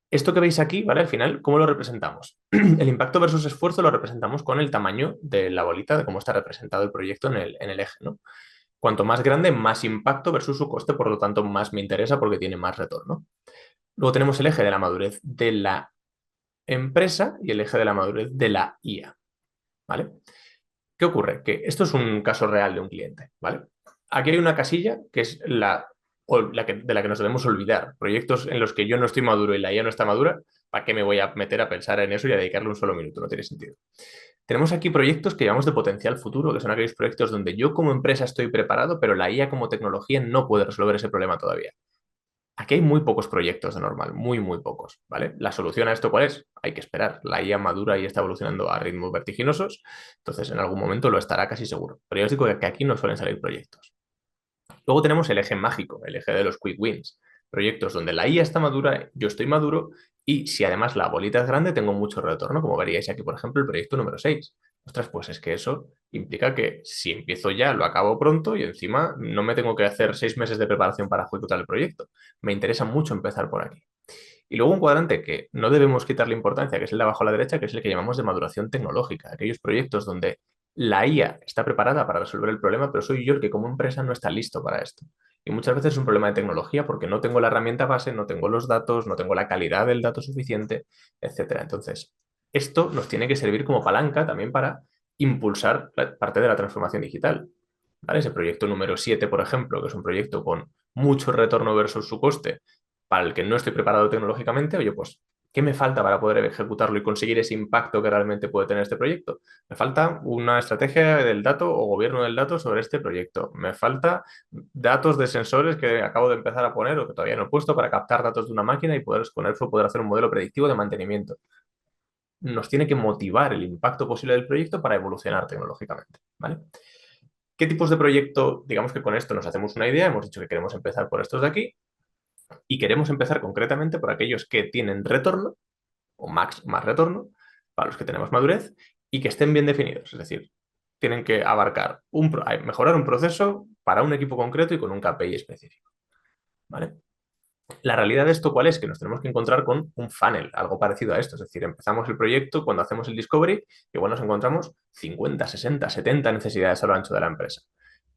Esto que veis aquí, ¿vale? Al final, ¿cómo lo representamos? El impacto versus esfuerzo lo representamos con el tamaño de la bolita, de cómo está representado el proyecto en el eje, ¿no? Cuanto más grande, más impacto versus su coste, por lo tanto, más me interesa porque tiene más retorno. Luego tenemos el eje de la madurez de la empresa y el eje de la madurez de la IA, ¿vale? ¿Qué ocurre? Que esto es un caso real de un cliente, ¿vale? Aquí hay una casilla que es de la que nos debemos olvidar. Proyectos en los que yo no estoy maduro y la IA no está madura, ¿para qué me voy a meter a pensar en eso y a dedicarle un solo minuto? No tiene sentido. Tenemos aquí proyectos que llamamos de potencial futuro, que son aquellos proyectos donde yo como empresa estoy preparado, pero la IA como tecnología no puede resolver ese problema todavía. Aquí hay muy pocos proyectos de normal, muy, muy pocos, ¿vale? La solución a esto, ¿cuál es? Hay que esperar. La IA madura y está evolucionando a ritmos vertiginosos, entonces en algún momento lo estará casi seguro. Pero yo os digo que aquí no suelen salir proyectos. Luego tenemos el eje mágico, el eje de los quick wins. Proyectos donde la IA está madura, yo estoy maduro y si además la bolita es grande, tengo mucho retorno, como veríais aquí, por ejemplo, el proyecto número 6. Ostras, pues es que eso implica que si empiezo ya, lo acabo pronto y encima no me tengo que hacer 6 meses de preparación para ejecutar el proyecto. Me interesa mucho empezar por aquí. Y luego un cuadrante que no debemos quitarle importancia, que es el de abajo a la derecha, que es el que llamamos de maduración tecnológica. Aquellos proyectos donde la IA está preparada para resolver el problema, pero soy yo el que como empresa no está listo para esto. Y muchas veces es un problema de tecnología porque no tengo la herramienta base, no tengo los datos, no tengo la calidad del dato suficiente, etcétera. Entonces, esto nos tiene que servir como palanca también para impulsar parte de la transformación digital. ¿Vale? Ese proyecto número 7, por ejemplo, que es un proyecto con mucho retorno versus su coste, para el que no estoy preparado tecnológicamente, oye, pues, ¿qué me falta para poder ejecutarlo y conseguir ese impacto que realmente puede tener este proyecto? Me falta una estrategia del dato o gobierno del dato sobre este proyecto. Me falta datos de sensores que acabo de empezar a poner o que todavía no he puesto para captar datos de una máquina y con eso poder hacer un modelo predictivo de mantenimiento. Nos tiene que motivar el impacto posible del proyecto para evolucionar tecnológicamente, ¿vale? ¿Qué tipos de proyecto? Digamos que con esto nos hacemos una idea. Hemos dicho que queremos empezar por estos de aquí y queremos empezar concretamente por aquellos que tienen retorno o más retorno, para los que tenemos madurez y que estén bien definidos. Es decir, tienen que abarcar mejorar un proceso para un equipo concreto y con un KPI específico, ¿vale? La realidad de esto, ¿cuál es? Que nos tenemos que encontrar con un funnel, algo parecido a esto. Es decir, empezamos el proyecto, cuando hacemos el discovery, igual nos encontramos 50, 60, 70 necesidades a lo ancho de la empresa.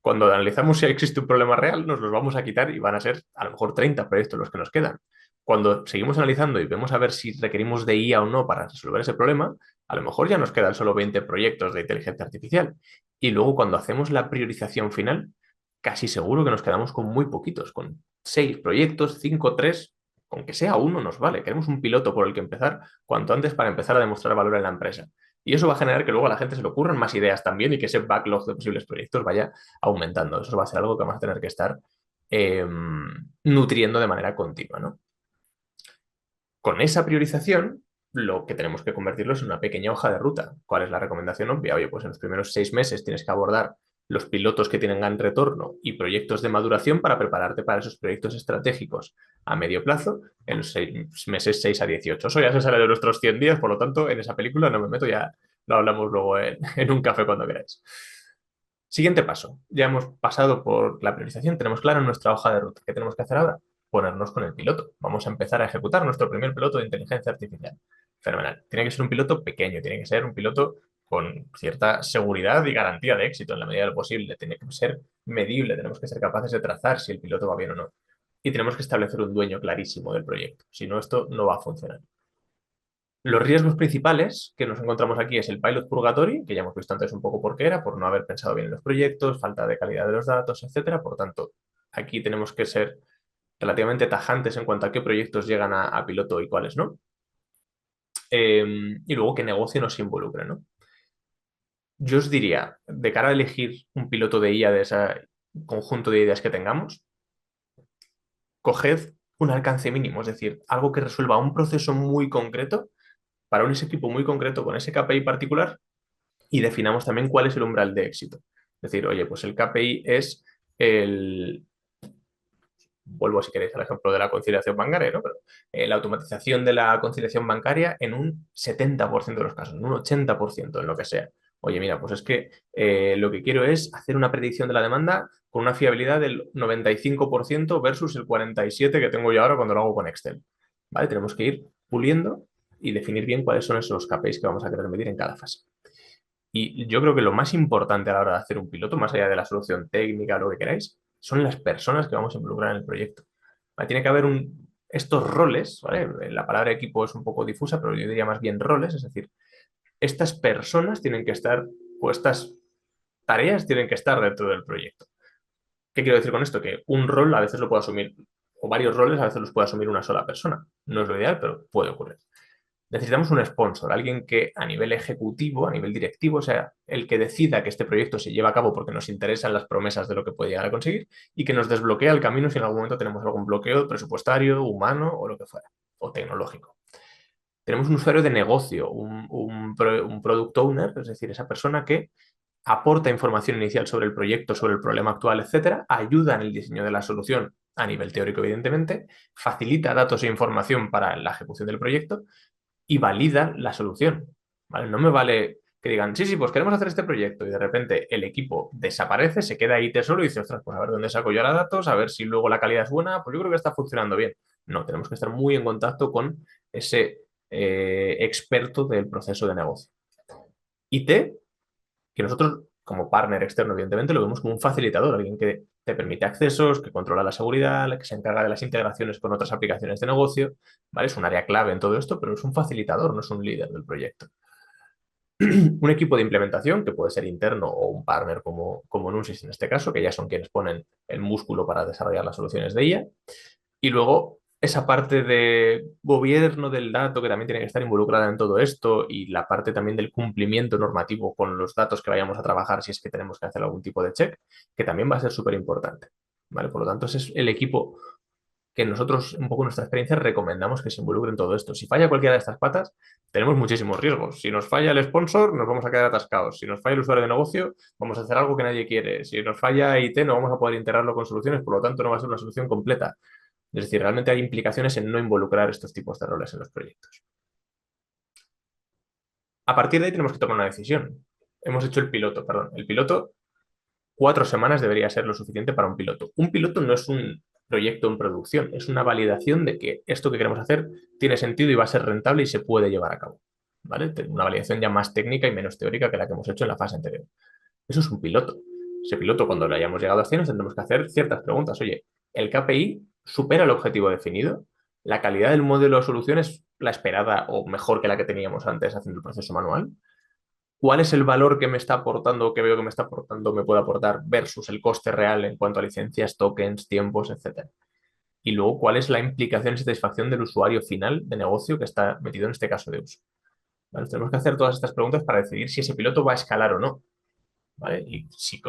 Cuando analizamos si existe un problema real, nos los vamos a quitar y van a ser a lo mejor 30 proyectos los que nos quedan. Cuando seguimos analizando y vemos a ver si requerimos de IA o no para resolver ese problema, a lo mejor ya nos quedan solo 20 proyectos de inteligencia artificial. Y luego cuando hacemos la priorización final, casi seguro que nos quedamos con muy poquitos, con 6 proyectos, 5, 3, con que sea uno nos vale. Queremos un piloto por el que empezar cuanto antes para empezar a demostrar valor en la empresa. Y eso va a generar que luego a la gente se le ocurran más ideas también y que ese backlog de posibles proyectos vaya aumentando. Eso va a ser algo que vamos a tener que estar nutriendo de manera continua, ¿no? Con esa priorización, lo que tenemos que convertirlo es en una pequeña hoja de ruta. ¿Cuál es la recomendación obvia? Oye, pues en los primeros 6 meses tienes que abordar los pilotos que tienen gran retorno y proyectos de maduración para prepararte para esos proyectos estratégicos a medio plazo en los 6 meses 6 a 18. Eso ya se sale de nuestros 100 días, por lo tanto, en esa película no me meto, ya lo hablamos luego en un café cuando queráis. Siguiente paso. Ya hemos pasado por la priorización, tenemos claro nuestra hoja de ruta. ¿Qué tenemos que hacer ahora? Ponernos con el piloto. Vamos a empezar a ejecutar nuestro primer piloto de inteligencia artificial. Fenomenal. Tiene que ser un piloto pequeño, tiene que ser un piloto con cierta seguridad y garantía de éxito en la medida de lo posible. Tiene que ser medible, tenemos que ser capaces de trazar si el piloto va bien o no. Y tenemos que establecer un dueño clarísimo del proyecto. Si no, esto no va a funcionar. Los riesgos principales que nos encontramos aquí es el pilot purgatory, que ya hemos visto antes un poco por qué era, por no haber pensado bien en los proyectos, falta de calidad de los datos, etcétera. Por tanto, aquí tenemos que ser relativamente tajantes en cuanto a qué proyectos llegan a piloto y cuáles no. Y luego qué negocio nos involucre, ¿no? Yo os diría, de cara a elegir un piloto de IA de ese conjunto de ideas que tengamos, coged un alcance mínimo, es decir, algo que resuelva un proceso muy concreto para ese equipo muy concreto con ese KPI particular y definamos también cuál es el umbral de éxito. Decir, oye, pues el KPI es el, vuelvo si queréis al ejemplo de la conciliación bancaria, ¿no? Pero la automatización de la conciliación bancaria en un 70% de los casos, en un 80% en lo que sea. Oye, mira, pues es que lo que quiero es hacer una predicción de la demanda con una fiabilidad del 95% versus el 47% que tengo yo ahora cuando lo hago con Excel. ¿Vale? Tenemos que ir puliendo y definir bien cuáles son esos KPIs que vamos a querer medir en cada fase. Y yo creo que lo más importante a la hora de hacer un piloto, más allá de la solución técnica o lo que queráis, son las personas que vamos a involucrar en el proyecto. ¿Vale? Tiene que haber estos roles, ¿vale? La palabra equipo es un poco difusa, pero yo diría más bien roles, es decir, estas personas tienen que estar, o estas tareas tienen que estar dentro del proyecto. ¿Qué quiero decir con esto? Que un rol a veces lo puede asumir, o varios roles a veces los puede asumir una sola persona. No es lo ideal, pero puede ocurrir. Necesitamos un sponsor, alguien que a nivel ejecutivo, a nivel directivo, sea el que decida que este proyecto se lleva a cabo porque nos interesan las promesas de lo que puede llegar a conseguir y que nos desbloquea el camino si en algún momento tenemos algún bloqueo presupuestario, humano o lo que fuera, o tecnológico. Tenemos un usuario de negocio, un product owner, es decir, esa persona que aporta información inicial sobre el proyecto, sobre el problema actual, etcétera, ayuda en el diseño de la solución a nivel teórico, evidentemente, facilita datos e información para la ejecución del proyecto y valida la solución. ¿Vale? No me vale que digan, sí, sí, pues queremos hacer este proyecto y de repente el equipo desaparece, se queda ahí tesoro y dice, ostras, pues a ver dónde saco yo los datos, a ver si luego la calidad es buena, pues yo creo que está funcionando bien. No, tenemos que estar muy en contacto con ese experto del proceso de negocio. IT, que nosotros como partner externo, evidentemente, lo vemos como un facilitador, alguien que te permite accesos, que controla la seguridad, que se encarga de las integraciones con otras aplicaciones de negocio, ¿vale? Es un área clave en todo esto, pero es un facilitador, no es un líder del proyecto. Un equipo de implementación, que puede ser interno o un partner como Nunsis en este caso, que ya son quienes ponen el músculo para desarrollar las soluciones de IA. Y luego esa parte de gobierno del dato que también tiene que estar involucrada en todo esto y la parte también del cumplimiento normativo con los datos que vayamos a trabajar si es que tenemos que hacer algún tipo de check, que también va a ser súper importante. ¿Vale? Por lo tanto, ese es el equipo que nosotros, un poco en nuestra experiencia, recomendamos que se involucre en todo esto. Si falla cualquiera de estas patas, tenemos muchísimos riesgos. Si nos falla el sponsor, nos vamos a quedar atascados. Si nos falla el usuario de negocio, vamos a hacer algo que nadie quiere. Si nos falla IT, no vamos a poder integrarlo con soluciones, por lo tanto, no va a ser una solución completa. Es decir, realmente hay implicaciones en no involucrar estos tipos de roles en los proyectos. A partir de ahí tenemos que tomar una decisión. Hemos hecho el piloto, perdón. El piloto, 4 semanas debería ser lo suficiente para un piloto. Un piloto no es un proyecto en producción, es una validación de que esto que queremos hacer tiene sentido y va a ser rentable y se puede llevar a cabo. ¿Vale? Una validación ya más técnica y menos teórica que la que hemos hecho en la fase anterior. Eso es un piloto. Ese piloto, cuando lo hayamos llegado a hacer, nos tendremos que hacer ciertas preguntas. Oye, ¿el KPI supera el objetivo definido? ¿La calidad del modelo de solución es la esperada o mejor que la que teníamos antes haciendo el proceso manual? ¿Cuál es el valor que me está aportando o que veo que me está aportando, me puede aportar versus el coste real en cuanto a licencias, tokens, tiempos, etcétera? Y luego, ¿cuál es la implicación y satisfacción del usuario final de negocio que está metido en este caso de uso? ¿Vale? Tenemos que hacer todas estas preguntas para decidir si ese piloto va a escalar o no. ¿Vale? Y si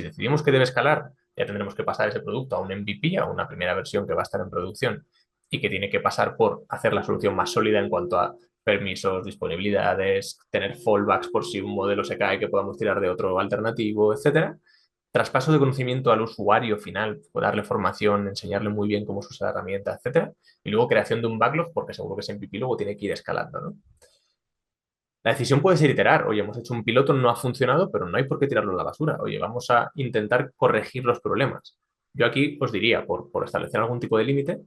decidimos que debe escalar, ya tendremos que pasar ese producto a un MVP, a una primera versión que va a estar en producción y que tiene que pasar por hacer la solución más sólida en cuanto a permisos, disponibilidades, tener fallbacks por si un modelo se cae que podamos tirar de otro alternativo, etcétera. Traspaso de conocimiento al usuario final, darle formación, enseñarle muy bien cómo se usa la herramienta, etcétera. Y luego creación de un backlog, porque seguro que ese MVP luego tiene que ir escalando, ¿no? La decisión puede ser iterar. Oye, hemos hecho un piloto, no ha funcionado, pero no hay por qué tirarlo a la basura. Oye, vamos a intentar corregir los problemas. Yo aquí os diría, por establecer algún tipo de límite,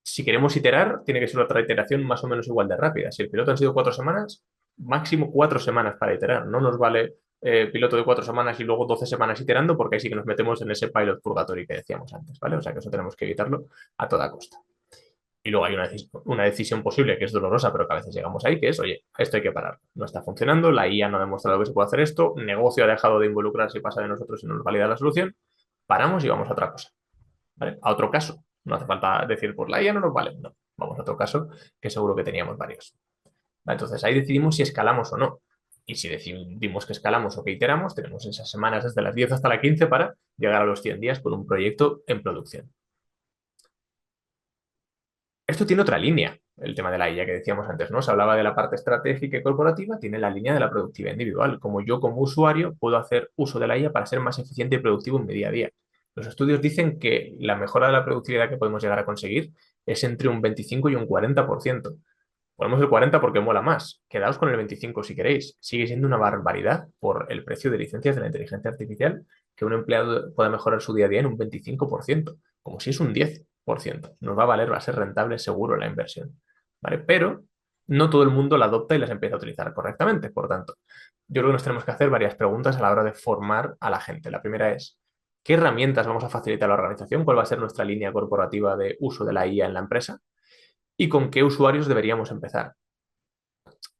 si queremos iterar, tiene que ser otra iteración más o menos igual de rápida. Si el piloto han sido 4 semanas, máximo 4 semanas para iterar. No nos vale piloto de 4 semanas y luego 12 semanas iterando, porque ahí sí que nos metemos en ese pilot purgatory que decíamos antes, ¿vale? O sea que eso tenemos que evitarlo a toda costa. Y luego hay una decisión posible que es dolorosa, pero que a veces llegamos ahí, que es, oye, esto hay que parar. No está funcionando, la IA no ha demostrado que se puede hacer esto, negocio ha dejado de involucrarse y pasa de nosotros y no nos valida la solución, paramos y vamos a otra cosa. ¿Vale? A otro caso. No hace falta decir, pues la IA no nos vale. No, vamos a otro caso, que seguro que teníamos varios. ¿Vale? Entonces ahí decidimos si escalamos o no. Y si decidimos que escalamos o que iteramos, tenemos esas semanas desde las 10 hasta la 15 para llegar a los 100 días con un proyecto en producción. Esto tiene otra línea. el tema de la IA que decíamos antes, ¿no? Se hablaba de la parte estratégica y corporativa, tiene la línea de la productividad individual. Como yo como usuario puedo hacer uso de la IA para ser más eficiente y productivo en mi día a día. Los estudios dicen que la mejora de la productividad que podemos llegar a conseguir es entre un 25 y un 40%. Ponemos el 40 porque mola más. Quedaos con el 25 si queréis. Sigue siendo una barbaridad por el precio de licencias de la inteligencia artificial que un empleado pueda mejorar su día a día en un 25%, como si es un 10%. Nos va a valer, va a ser rentable seguro la inversión. ¿Vale? Pero no todo el mundo la adopta y las empieza a utilizar correctamente. Por tanto, yo creo que nos tenemos que hacer varias preguntas a la hora de formar a la gente. La primera es, ¿qué herramientas vamos a facilitar a la organización? ¿Cuál va a ser nuestra línea corporativa de uso de la IA en la empresa? ¿Y con qué usuarios deberíamos empezar?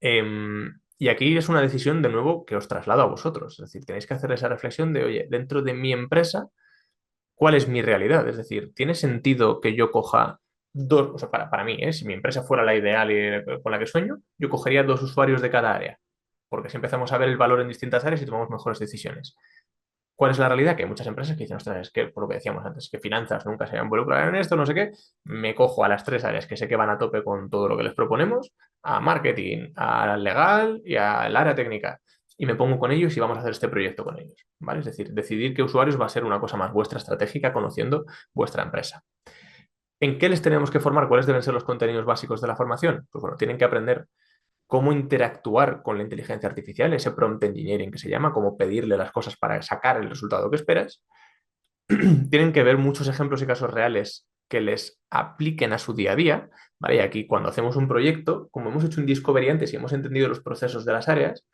Y aquí es una decisión, de nuevo, que os traslado a vosotros. Es decir, tenéis que hacer esa reflexión de, oye, dentro de mi empresa, ¿cuál es mi realidad? Es decir, ¿tiene sentido que yo coja dos, o sea, para mí, si mi empresa fuera la ideal y con la que sueño, yo cogería dos usuarios de cada área? Porque si empezamos a ver el valor en distintas áreas y tomamos mejores decisiones. ¿Cuál es la realidad? Que hay muchas empresas que dicen, ostras, es que por lo que decíamos antes, que finanzas nunca se involucran en esto, no sé qué, me cojo a las tres áreas que sé que van a tope con todo lo que les proponemos, a marketing, al legal y al área técnica, y me pongo con ellos y vamos a hacer este proyecto con ellos, ¿vale? Es decir, decidir qué usuarios va a ser una cosa más vuestra estratégica conociendo vuestra empresa. ¿En qué les tenemos que formar? ¿Cuáles deben ser los contenidos básicos de la formación? Pues bueno, tienen que aprender cómo interactuar con la inteligencia artificial, ese prompt engineering que se llama, cómo pedirle las cosas para sacar el resultado que esperas. Tienen que ver muchos ejemplos y casos reales que les apliquen a su día a día, ¿vale? Y aquí cuando hacemos un proyecto, como hemos hecho un discovery antes y hemos entendido los procesos de las áreas,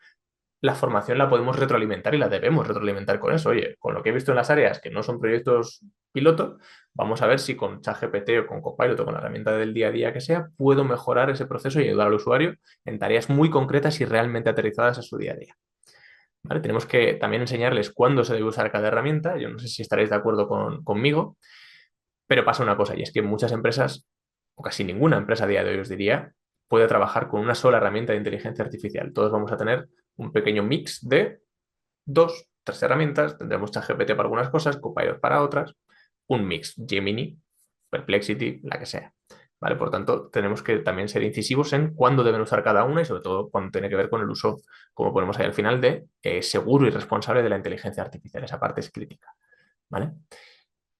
la formación la podemos retroalimentar y la debemos retroalimentar con eso. Oye, con lo que he visto en las áreas que no son proyectos piloto, vamos a ver si con ChatGPT o con Copilot o con la herramienta del día a día que sea, puedo mejorar ese proceso y ayudar al usuario en tareas muy concretas y realmente aterrizadas a su día a día. ¿Vale? Tenemos que también enseñarles cuándo se debe usar cada herramienta. Yo no sé si estaréis de acuerdo conmigo, pero pasa una cosa, y es que muchas empresas, o casi ninguna empresa a día de hoy os diría, puede trabajar con una sola herramienta de inteligencia artificial. Todos vamos a tener un pequeño mix de dos, tres herramientas. Tendremos ChatGPT para algunas cosas, Copilot para otras, un mix, Gemini, Perplexity, la que sea. ¿Vale? Por tanto, tenemos que también ser incisivos en cuándo deben usar cada una y sobre todo cuando tiene que ver con el uso, como ponemos ahí al final, de seguro y responsable de la inteligencia artificial. Esa parte es crítica. ¿Vale?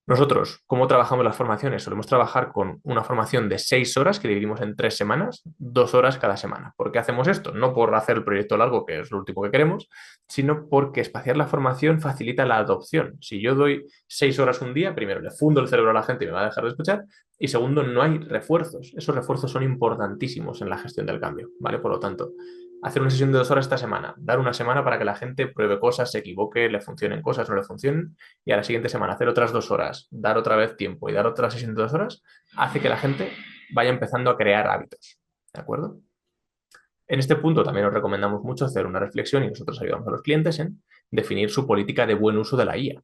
Nosotros, ¿cómo trabajamos las formaciones? Solemos trabajar con una formación de 6 horas que dividimos en 3 semanas, 2 horas cada semana. ¿Por qué hacemos esto? No por hacer el proyecto largo, que es lo último que queremos, sino porque espaciar la formación facilita la adopción. Si yo doy 6 horas un día, primero le fundo el cerebro a la gente y me va a dejar de escuchar, y segundo, no hay refuerzos. Esos refuerzos son importantísimos en la gestión del cambio, ¿vale? Por lo tanto, hacer una sesión de 2 horas esta semana, dar una semana para que la gente pruebe cosas, se equivoque, le funcionen cosas, no le funcionen, y a la siguiente semana hacer otras 2 horas, dar otra vez tiempo y dar otra sesión de 2 horas, hace que la gente vaya empezando a crear hábitos. ¿De acuerdo? En este punto también os recomendamos mucho hacer una reflexión y nosotros ayudamos a los clientes en definir su política de buen uso de la IA.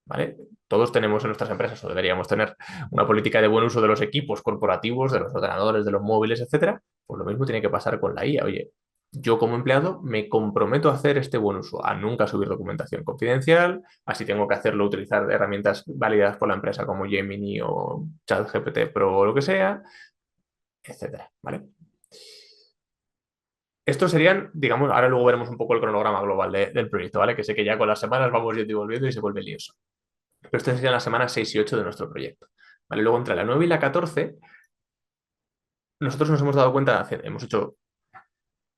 ¿Vale? Todos tenemos en nuestras empresas, o deberíamos tener, una política de buen uso de los equipos corporativos, de los ordenadores, de los móviles, etcétera. Pues lo mismo tiene que pasar con la IA. Oye, yo como empleado me comprometo a hacer este buen uso, a nunca subir documentación confidencial, así tengo que hacerlo, utilizar herramientas válidas por la empresa como Gemini o ChatGPT Pro o lo que sea, etcétera. ¿Vale? Estos serían, digamos, ahora luego veremos un poco el cronograma global del proyecto, ¿vale? Que sé que ya con las semanas vamos yendo y volviendo y se vuelve lioso. Pero estas serían las semanas 6 y 8 de nuestro proyecto. ¿Vale? Luego entre la 9 y la 14, nosotros nos hemos dado cuenta, hemos hecho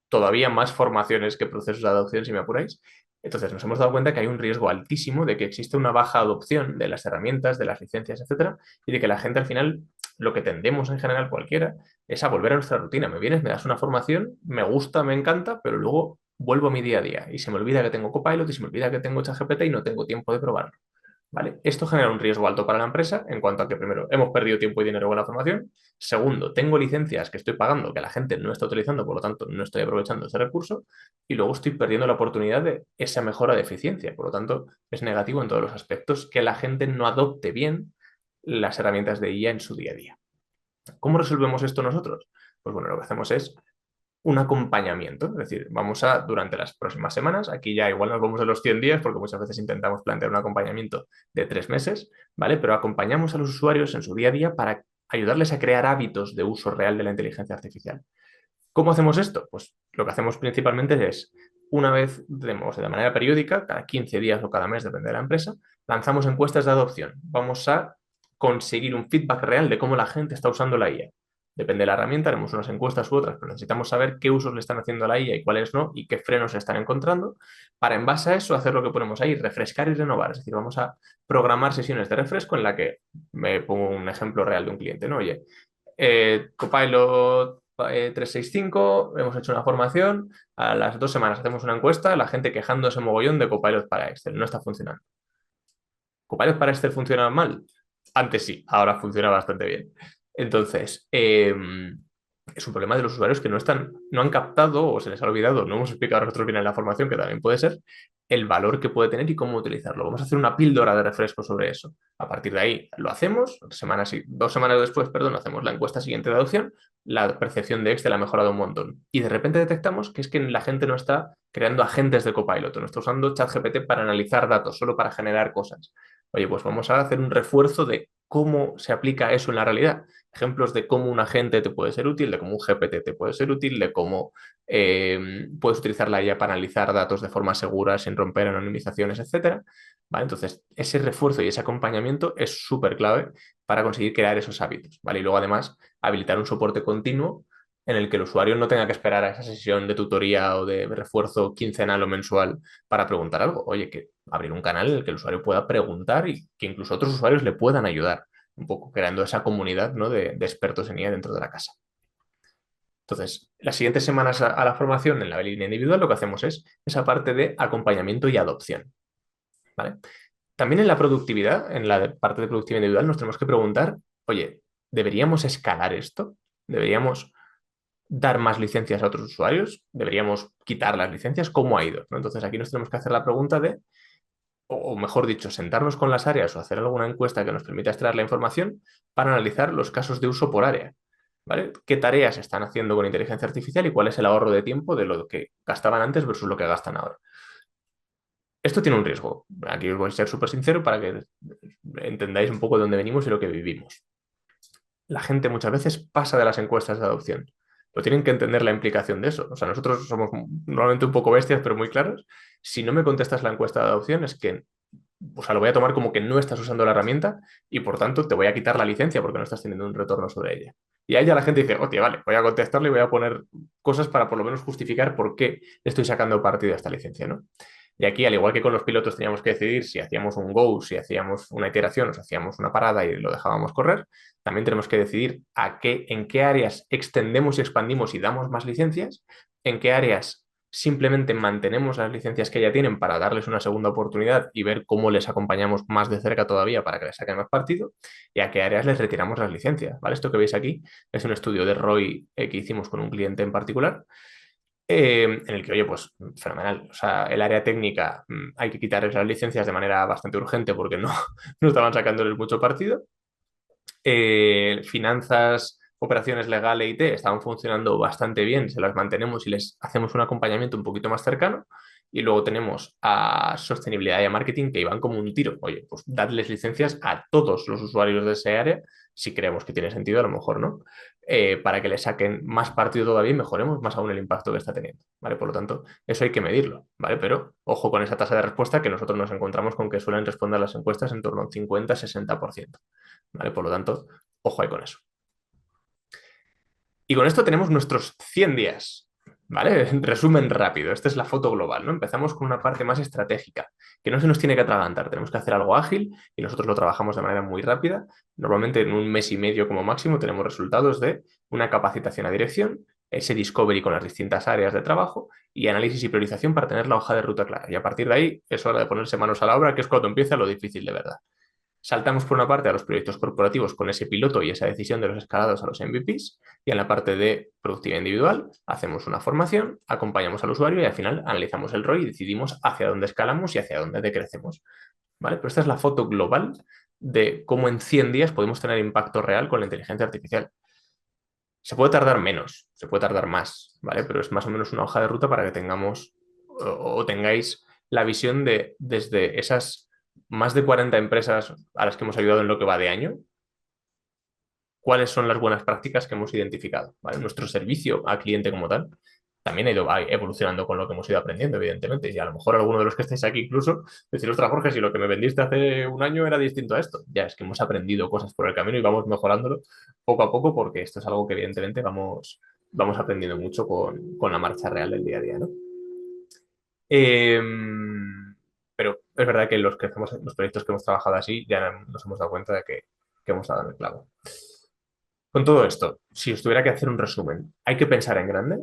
todavía más formaciones que procesos de adopción, si me apuráis. Entonces nos hemos dado cuenta que hay un riesgo altísimo de que existe una baja adopción de las herramientas, de las licencias, etcétera, y de que la gente al final, lo que tendemos en general cualquiera, es a volver a nuestra rutina. Me vienes, me das una formación, me gusta, me encanta, pero luego vuelvo a mi día a día y se me olvida que tengo Copilot y se me olvida que tengo ChatGPT y no tengo tiempo de probarlo. ¿Vale? Esto genera un riesgo alto para la empresa en cuanto a que, primero, hemos perdido tiempo y dinero con la formación. Segundo, tengo licencias que estoy pagando que la gente no está utilizando, por lo tanto, no estoy aprovechando ese recurso. Y luego estoy perdiendo la oportunidad de esa mejora de eficiencia. Por lo tanto, es negativo en todos los aspectos que la gente no adopte bien las herramientas de IA en su día a día. ¿Cómo resolvemos esto nosotros? Pues bueno, lo que hacemos es un acompañamiento. Es decir, vamos a, durante las próximas semanas, aquí ya igual nos vamos a los 100 días, porque muchas veces intentamos plantear un acompañamiento de 3 meses, ¿vale? Pero acompañamos a los usuarios en su día a día para ayudarles a crear hábitos de uso real de la inteligencia artificial. ¿Cómo hacemos esto? Pues lo que hacemos principalmente es, una vez, de manera periódica, cada 15 días o cada mes, depende de la empresa, lanzamos encuestas de adopción. Vamos a conseguir un feedback real de cómo la gente está usando la IA. Depende de la herramienta, haremos unas encuestas u otras, pero necesitamos saber qué usos le están haciendo a la IA y cuáles no, y qué frenos se están encontrando, para en base a eso hacer lo que ponemos ahí, refrescar y renovar. Es decir, vamos a programar sesiones de refresco en la que me pongo un ejemplo real de un cliente, ¿no? Oye, Copilot 365, hemos hecho una formación, a las 2 semanas hacemos una encuesta, la gente quejándose mogollón de Copilot para Excel, no está funcionando. ¿Copilot para Excel funciona mal? Antes sí, ahora funciona bastante bien. Entonces, es un problema de los usuarios que no han captado o se les ha olvidado, no hemos explicado nosotros bien en la formación, que también puede ser, el valor que puede tener y cómo utilizarlo. Vamos a hacer una píldora de refresco sobre eso. A partir de ahí lo hacemos, 2 semanas después, perdón, hacemos la encuesta siguiente de adopción, la percepción de Excel ha mejorado un montón. Y de repente detectamos que es que la gente no está creando agentes de Copilot, no está usando ChatGPT para analizar datos, solo para generar cosas. Oye, pues vamos a hacer un refuerzo de cómo se aplica eso en la realidad. Ejemplos de cómo un agente te puede ser útil, de cómo un GPT te puede ser útil, de cómo puedes utilizar la IA para analizar datos de forma segura, sin romper anonimizaciones, etcétera. ¿Vale? Entonces, ese refuerzo y ese acompañamiento es súper clave para conseguir crear esos hábitos. ¿Vale? Y luego, además, habilitar un soporte continuo en el que el usuario no tenga que esperar a esa sesión de tutoría o de refuerzo quincenal o mensual para preguntar algo. Oye, que abrir un canal en el que el usuario pueda preguntar y que incluso otros usuarios le puedan ayudar, un poco creando esa comunidad, ¿no?, de expertos en IA dentro de la casa. Entonces, las siguientes semanas a la formación en la línea individual lo que hacemos es esa parte de acompañamiento y adopción. ¿Vale? También en la productividad, en la parte de productividad individual, nos tenemos que preguntar, oye, ¿deberíamos escalar esto? ¿Deberíamos dar más licencias a otros usuarios? ¿Deberíamos quitar las licencias? ¿Cómo ha ido? ¿No? Entonces aquí nos tenemos que hacer la pregunta de, o mejor dicho, sentarnos con las áreas o hacer alguna encuesta que nos permita extraer la información para analizar los casos de uso por área. ¿Vale? ¿Qué tareas están haciendo con inteligencia artificial y cuál es el ahorro de tiempo de lo que gastaban antes versus lo que gastan ahora? Esto tiene un riesgo. Aquí os voy a ser súper sincero para que entendáis un poco de dónde venimos y lo que vivimos. La gente muchas veces pasa de las encuestas de adopción. Pero tienen que entender la implicación de eso. O sea, nosotros somos normalmente un poco bestias, pero muy claros. Si no me contestas la encuesta de adopción, es que, o sea, lo voy a tomar como que no estás usando la herramienta y por tanto te voy a quitar la licencia porque no estás teniendo un retorno sobre ella. Y ahí ya la gente dice, hostia, vale, voy a contestarle y voy a poner cosas para por lo menos justificar por qué estoy sacando partido a esta licencia, ¿no? Y aquí, al igual que con los pilotos, teníamos que decidir si hacíamos un go, si hacíamos una iteración o si hacíamos una parada y lo dejábamos correr. También tenemos que decidir en qué áreas extendemos y expandimos y damos más licencias, en qué áreas simplemente mantenemos las licencias que ya tienen para darles una segunda oportunidad y ver cómo les acompañamos más de cerca todavía para que les saquen más partido, y a qué áreas les retiramos las licencias. ¿Vale? Esto que veis aquí es un estudio de ROI que hicimos con un cliente en particular, en el que, oye, pues fenomenal. O sea, el área técnica, hay que quitarles las licencias de manera bastante urgente porque no, no estaban sacándoles mucho partido. Finanzas, operaciones legales e IT estaban funcionando bastante bien, se las mantenemos y les hacemos un acompañamiento un poquito más cercano. Y luego tenemos a sostenibilidad y a marketing que iban como un tiro. Oye, pues dadles licencias a todos los usuarios de ese área, si creemos que tiene sentido, a lo mejor no, para que le saquen más partido todavía y mejoremos más aún el impacto que está teniendo. ¿Vale? Por lo tanto, eso hay que medirlo, ¿vale? Pero ojo con esa tasa de respuesta que nosotros nos encontramos con que suelen responder las encuestas en torno a un 50-60%. ¿Vale? Por lo tanto, ojo ahí con eso. Y con esto tenemos nuestros 100 días, ¿vale? En resumen rápido, esta es la foto global, ¿no? Empezamos con una parte más estratégica, que no se nos tiene que atragantar, tenemos que hacer algo ágil y nosotros lo trabajamos de manera muy rápida. Normalmente en un mes y medio como máximo tenemos resultados de una capacitación a dirección, ese discovery con las distintas áreas de trabajo y análisis y priorización para tener la hoja de ruta clara. Y a partir de ahí es hora de ponerse manos a la obra, que es cuando empieza lo difícil de verdad. Saltamos por una parte a los proyectos corporativos con ese piloto y esa decisión de los escalados a los MVPs, y en la parte de productividad individual hacemos una formación, acompañamos al usuario y al final analizamos el ROI y decidimos hacia dónde escalamos y hacia dónde decrecemos. ¿Vale? Pero esta es la foto global de cómo en 100 días podemos tener impacto real con la inteligencia artificial. Se puede tardar menos, se puede tardar más, ¿vale? Pero es más o menos una hoja de ruta para que tengamos o tengáis la visión de desde esas más de 40 empresas a las que hemos ayudado en lo que va de año, cuáles son las buenas prácticas que hemos identificado, ¿vale? Nuestro servicio al cliente como tal también ha ido evolucionando con lo que hemos ido aprendiendo, evidentemente. Y a lo mejor alguno de los que estáis aquí incluso decir, ostras, Jorge, si lo que me vendiste hace un año era distinto a esto. Ya es que hemos aprendido cosas por el camino y vamos mejorándolo poco a poco porque esto es algo que evidentemente vamos aprendiendo mucho con la marcha real del día a día, ¿no? Eh, pero es verdad que los proyectos que hemos trabajado así ya nos hemos dado cuenta de que hemos dado en el clavo. Con todo esto, si os tuviera que hacer un resumen, hay que pensar en grande,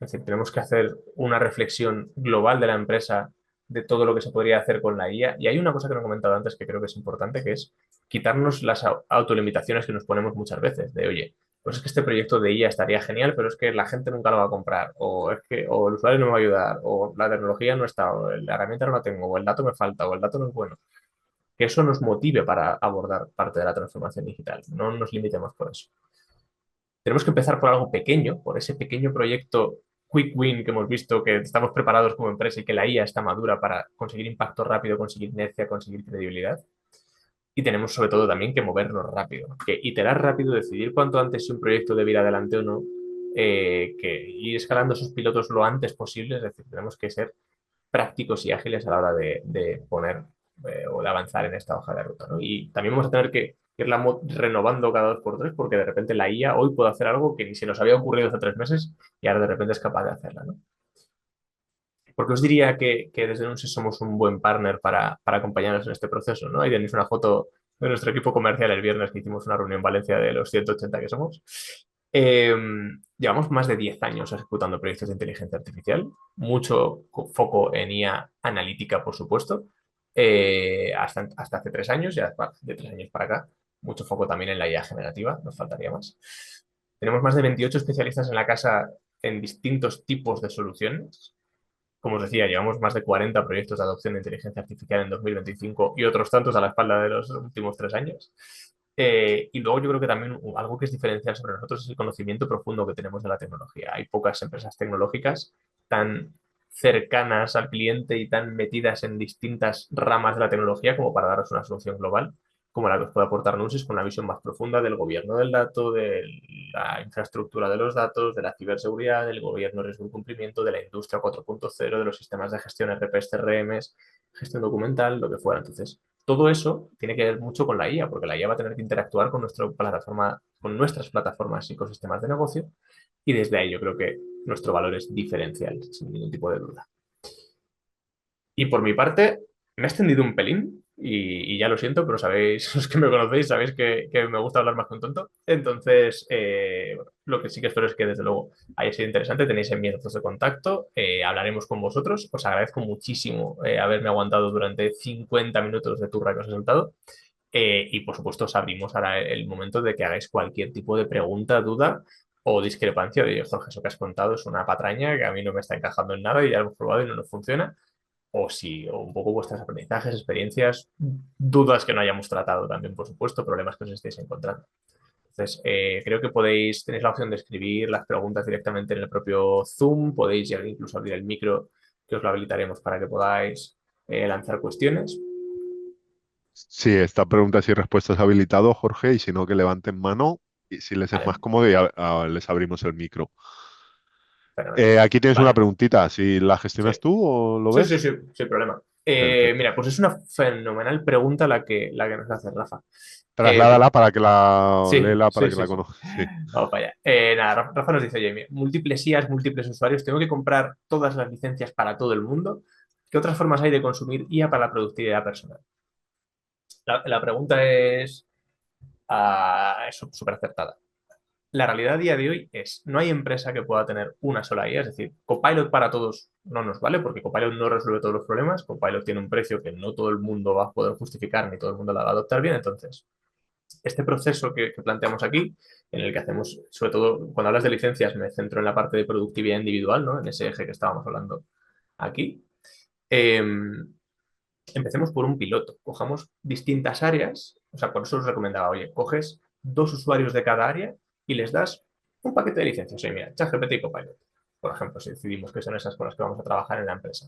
es decir, tenemos que hacer una reflexión global de la empresa, de todo lo que se podría hacer con la IA. Y hay una cosa que no he comentado antes que creo que es importante, que es quitarnos las autolimitaciones que nos ponemos muchas veces, de oye, pues es que este proyecto de IA estaría genial, pero es que la gente nunca lo va a comprar, o es que o el usuario no me va a ayudar, o la tecnología no está, o la herramienta no la tengo, o el dato me falta, o el dato no es bueno. Que eso nos motive para abordar parte de la transformación digital. No nos limitemos por eso. Tenemos que empezar por algo pequeño, por ese pequeño proyecto quick win que hemos visto, que estamos preparados como empresa y que la IA está madura para conseguir impacto rápido, conseguir inercia, conseguir credibilidad. Y tenemos sobre todo también que movernos rápido, que iterar rápido, decidir cuanto antes si un proyecto debe ir adelante o no, que ir escalando esos pilotos lo antes posible, es decir, tenemos que ser prácticos y ágiles a la hora de poner o de avanzar en esta hoja de ruta, ¿no? Y también vamos a tener que irla renovando cada 2 por 3 porque de repente la IA hoy puede hacer algo que ni se nos había ocurrido hace 3 meses y ahora de repente es capaz de hacerla, ¿no? Porque os diría que desde Nunsi somos un buen partner para acompañarnos en este proceso, ¿no? Ahí tenéis una foto de nuestro equipo comercial el viernes que hicimos una reunión en Valencia de los 180 que somos. Eh, Llevamos más de 10 años ejecutando proyectos de inteligencia artificial, mucho foco en IA analítica, por supuesto, hasta hace 3 años, ya de 3 años para acá, mucho foco también en la IA generativa, nos faltaría más. Tenemos más de 28 especialistas en la casa en distintos tipos de soluciones. Como os decía, llevamos más de 40 proyectos de adopción de inteligencia artificial en 2025 y otros tantos a la espalda de los últimos 3 años. Y luego yo creo que también algo que es diferencial sobre nosotros es el conocimiento profundo que tenemos de la tecnología. Hay pocas empresas tecnológicas tan cercanas al cliente y tan metidas en distintas ramas de la tecnología como para daros una solución global, como la que os puede aportar Nusis con una visión más profunda del gobierno del dato, de la infraestructura de los datos, de la ciberseguridad, del gobierno riesgo y cumplimiento, de la industria 4.0, de los sistemas de gestión RPs, CRMs, gestión documental, lo que fuera. Entonces, todo eso tiene que ver mucho con la IA, porque la IA va a tener que interactuar con nuestra plataforma, con nuestras plataformas y ecosistemas de negocio, y desde ahí yo creo que nuestro valor es diferencial, sin ningún tipo de duda. Y por mi parte, me he extendido un pelín y ya lo siento, pero sabéis, los que me conocéis, sabéis que me gusta hablar más que un tonto. Entonces, bueno, lo que sí que espero es que desde luego haya sido interesante. Tenéis en mis datos de contacto, hablaremos con vosotros. Os agradezco muchísimo haberme aguantado durante 50 minutos de turra que os he soltado. Y por supuesto, os abrimos ahora el momento de que hagáis cualquier tipo de pregunta, duda o discrepancia. Oye, Jorge, eso que has contado es una patraña que a mí no me está encajando en nada y ya lo hemos probado y no nos funciona o si, o un poco vuestros aprendizajes, experiencias, dudas que no hayamos tratado también, por supuesto, problemas que os estéis encontrando. Entonces, creo que tenéis la opción de escribir las preguntas directamente en el propio Zoom, podéis llegar incluso a abrir el micro, que os lo habilitaremos para que podáis lanzar cuestiones. Sí, esta preguntas y respuestas habilitado, Jorge, y si no, que levanten mano y si les es más Vale, cómodo, les abrimos el micro. fenomenal. Aquí tienes una Vale, preguntita, si la sí, gestionas tú o lo sí, sí, ves. sí, sin problema. Perfecto. Mira, pues es una fenomenal pregunta la que nos hace Rafa. Trasládala para que Sí, léela para sí, que sí, la sí. conozca. Sí. Vamos para allá. Nada, Rafa nos dice, oye, múltiples IAs, múltiples usuarios, tengo que comprar todas las licencias para todo el mundo. ¿Qué otras formas hay de consumir IA para la productividad personal? La pregunta es súper acertada. La realidad a día de hoy es, no hay empresa que pueda tener una sola IA, es decir, Copilot para todos no nos vale porque Copilot no resuelve todos los problemas, Copilot tiene un precio que no todo el mundo va a poder justificar ni todo el mundo la va a adoptar bien, entonces este proceso que planteamos aquí, en el que hacemos, sobre todo cuando hablas de licencias, me centro en la parte de productividad individual, ¿no? En ese eje que estábamos hablando aquí. Eh, Empecemos por un piloto, cojamos distintas áreas, o sea, por eso os recomendaba, oye, coges 2 usuarios de cada área y les das un paquete de licencias. Oye, mira, ChatGPT y Copilot, por ejemplo, si decidimos que son esas con las que vamos a trabajar en la empresa.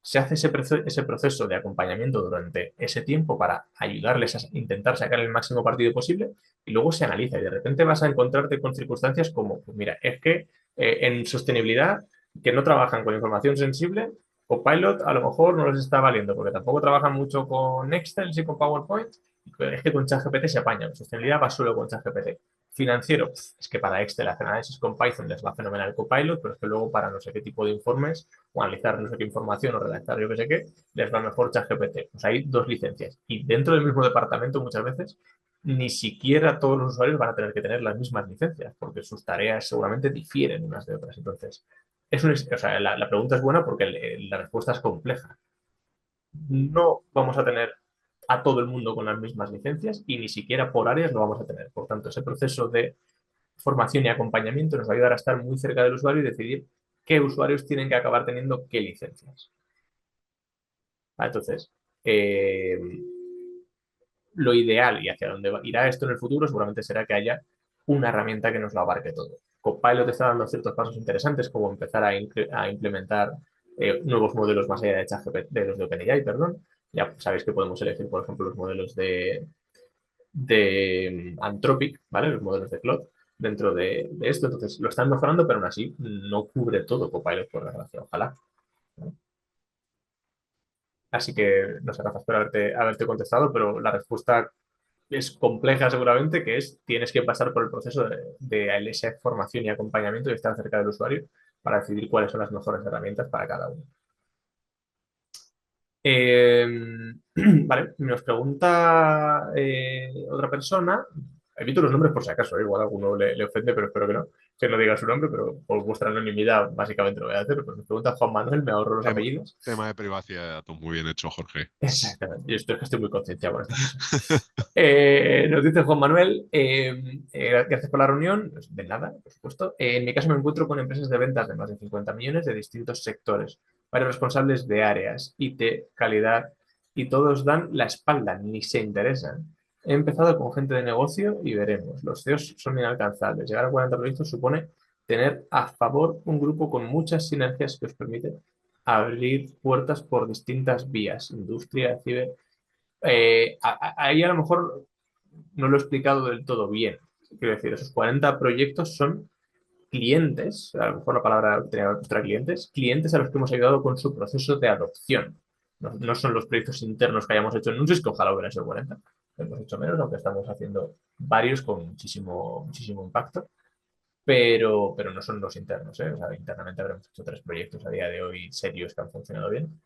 se hace ese proceso de acompañamiento durante ese tiempo para ayudarles a intentar sacar el máximo partido posible y luego se analiza y de repente vas a encontrarte con circunstancias como, pues mira, es que en sostenibilidad, que no trabajan con información sensible, Copilot a lo mejor no les está valiendo porque tampoco trabajan mucho con Excel y con PowerPoint, pero es que con ChatGPT se apañan, sostenibilidad va solo con ChatGPT. Financiero, es que para Excel hacer análisis con Python les va fenomenal Copilot, pero es que luego para no sé qué tipo de informes o analizar no sé qué información o redactar yo qué sé qué, les va mejor ChatGPT. Pues hay dos licencias. Y dentro del mismo departamento muchas veces ni siquiera todos los usuarios van a tener que tener las mismas licencias, porque sus tareas seguramente difieren unas de otras. Entonces, o sea, la pregunta es buena porque la respuesta es compleja. No vamos a tener a todo el mundo con las mismas licencias y ni siquiera por áreas lo vamos a tener. Por tanto, ese proceso de formación y acompañamiento nos va a ayudar a estar muy cerca del usuario y decidir qué usuarios tienen que acabar teniendo qué licencias. Entonces, eh, lo ideal y hacia dónde irá esto en el futuro seguramente será que haya una herramienta que nos lo abarque todo. Copilot está dando ciertos pasos interesantes como empezar a implementar nuevos modelos más allá de ChatGPT, de los de OpenAI, perdón. Ya sabéis que podemos elegir, por ejemplo, los modelos de Anthropic, ¿vale? Los modelos de Claude dentro de esto. Entonces, lo están mejorando, pero aún así no cubre todo Copilot, por desgracia. Ojalá. ¿No? Así que, no sé, Rafa, espero haberte contestado, pero la respuesta es compleja seguramente, que es tienes que pasar por el proceso de esa formación y acompañamiento y estar cerca del usuario para decidir cuáles son las mejores herramientas para cada uno. Eh, vale, nos pregunta otra persona. Evito los nombres por si acaso, igual a alguno le ofende, pero espero que no diga su nombre, pero por vuestra anonimidad básicamente lo voy a hacer. Pues nos pregunta Juan Manuel, me ahorro los Tema, apellidos. tema de privacidad de datos, muy bien hecho, Jorge. Exactamente, yo estoy muy concienciado con estas cosas. Nos dice Juan Manuel, gracias por la reunión. De nada, por supuesto. En mi caso me encuentro con empresas de ventas de más de 50 millones de distintos sectores, varios responsables de áreas, IT, calidad, y todos dan la espalda, ni se interesan. He empezado con gente de negocio y veremos. Los CEOs son inalcanzables. Llegar a 40 proyectos supone tener a favor un grupo con muchas sinergias que os permite abrir puertas por distintas vías, industria, ciber. Ahí a lo mejor no lo he explicado del todo bien. Quiero decir, esos 40 proyectos son clientes, a lo mejor la palabra tenía contra clientes, clientes a los que hemos ayudado con su proceso de adopción. No son los proyectos internos que hayamos hecho en Nunsys, que ojalá hubieran sido 40. Hemos hecho menos, aunque estamos haciendo varios con muchísimo, muchísimo impacto, pero no son los internos, ¿eh? O sea, internamente habremos hecho 3 proyectos a día de hoy serios que han funcionado bien.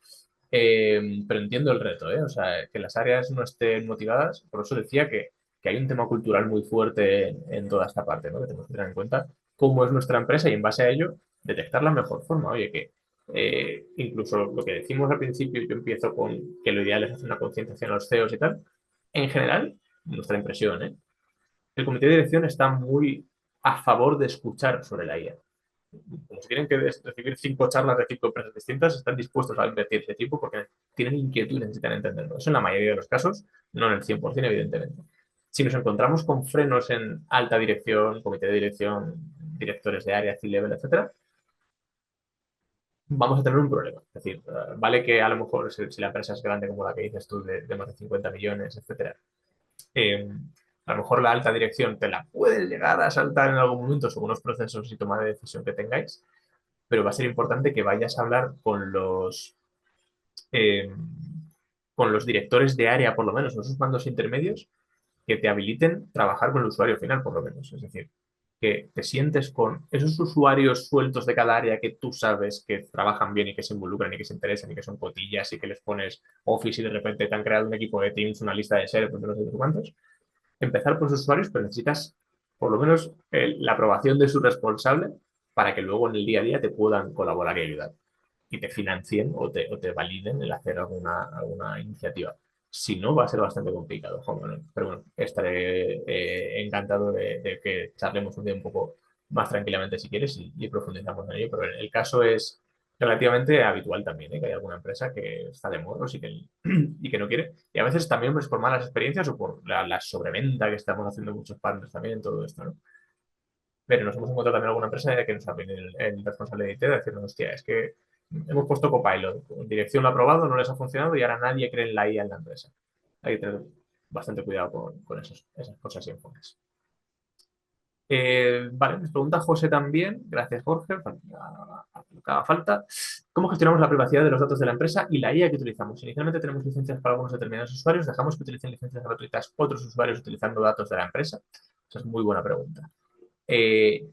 Pero entiendo el reto, ¿eh? O sea, que las áreas no estén motivadas, por eso decía que hay un tema cultural muy fuerte en toda esta parte, ¿no? Que tenemos que tener en cuenta cómo es nuestra empresa y en base a ello detectar la mejor forma. Oye, que incluso lo que decimos al principio, yo empiezo con que lo ideal es hacer una concienciación a los CEOs y tal. En general, nuestra impresión, ¿eh? El comité de dirección está muy a favor de escuchar sobre la IA. Como si tienen que recibir 5 charlas de 5 empresas distintas, están dispuestos a invertir ese tiempo porque tienen inquietud y necesitan entenderlo. Eso en la mayoría de los casos, no en el 100%, evidentemente. Si nos encontramos con frenos en alta dirección, comité de dirección, directores de área, C-level, etcétera, vamos a tener un problema. Es decir, vale que a lo mejor si la empresa es grande como la que dices tú, de más de 50 millones, etcétera, eh, a lo mejor la alta dirección te la puede llegar a saltar en algún momento según los procesos y toma de decisión que tengáis, pero va a ser importante que vayas a hablar eh, con los directores de área, por lo menos, esos mandos intermedios, que te habiliten trabajar con el usuario final, por lo menos. Es decir, que te sientes con esos usuarios sueltos de cada área que tú sabes que trabajan bien y que se involucran y que se interesan y que son cotillas y que les pones Office y de repente te han creado un equipo de Teams, una lista de seres, pues no sé cuántos. Empezar por esos usuarios, pero necesitas por lo menos la aprobación de su responsable para que luego en el día a día te puedan colaborar y ayudar y te financien o te validen el hacer alguna iniciativa. Si no, va a ser bastante complicado, Juan Manuel. Pero bueno, estaré encantado de que charlemos un día un poco más tranquilamente si quieres y profundizamos en ello. Pero el caso es relativamente habitual también, ¿eh? Que hay alguna empresa que está de morros y que no quiere. Y a veces también es por malas experiencias o por la sobreventa que estamos haciendo muchos partners también, todo esto, ¿no? Pero nos hemos encontrado también alguna empresa que nos ha venido el responsable de IT a decirnos, hostia, es que hemos puesto Copilot, dirección lo ha aprobado, no les ha funcionado y ahora nadie cree en la IA en la empresa. Hay que tener bastante cuidado con esas cosas y enfoques. Vale, nos pregunta José también, gracias Jorge, a lo que haga falta. ¿Cómo gestionamos la privacidad de los datos de la empresa y la IA que utilizamos? Inicialmente tenemos licencias para algunos determinados usuarios, dejamos que utilicen licencias gratuitas otros usuarios utilizando datos de la empresa. Esa es muy buena pregunta.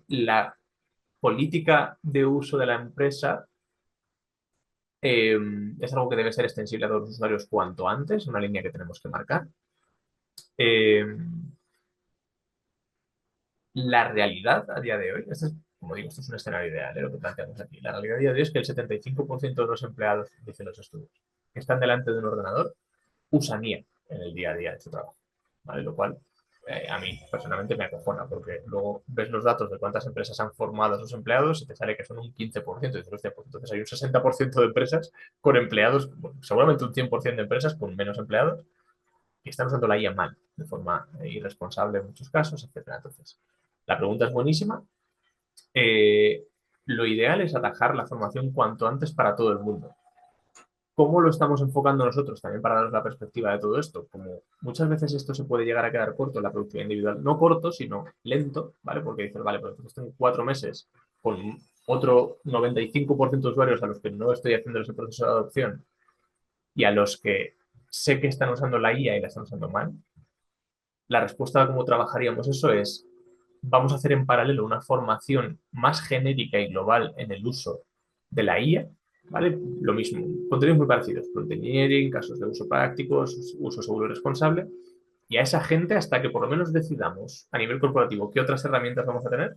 La política de uso de la empresa es algo que debe ser extensible a todos los usuarios cuanto antes, una línea que tenemos que marcar. Eh, La realidad a día de hoy, como digo, esto es un escenario ideal, lo que planteamos aquí. La realidad a día de hoy es que el 75% de los empleados, dicen los estudios, que están delante de un ordenador, usan IA en el día a día de su trabajo. ¿Vale? Lo cual a mí personalmente me acojona, porque luego ves los datos de cuántas empresas han formado a sus empleados y te sale que son un 15%. Y dices, hostia, pues entonces hay un 60% de empresas con empleados, bueno, seguramente un 100% de empresas con menos empleados, que están usando la IA mal, de forma irresponsable en muchos casos, etcétera. Entonces, la pregunta es buenísima. Eh, lo ideal es atajar la formación cuanto antes para todo el mundo. ¿Cómo lo estamos enfocando nosotros? También para daros la perspectiva de todo esto. Como muchas veces esto se puede llegar a quedar corto en la productividad individual, no corto, sino lento, ¿vale? Porque dices, vale, pero entonces tengo 4 meses con otro 95% de usuarios a los que no estoy haciendo ese proceso de adopción y a los que sé que están usando la IA y la están usando mal. La respuesta a cómo trabajaríamos eso es, vamos a hacer en paralelo una formación más genérica y global en el uso de la IA, ¿vale? Lo mismo, contenidos muy parecidos, prompt engineering, casos de uso prácticos, uso seguro y responsable, y a esa gente hasta que por lo menos decidamos a nivel corporativo qué otras herramientas vamos a tener.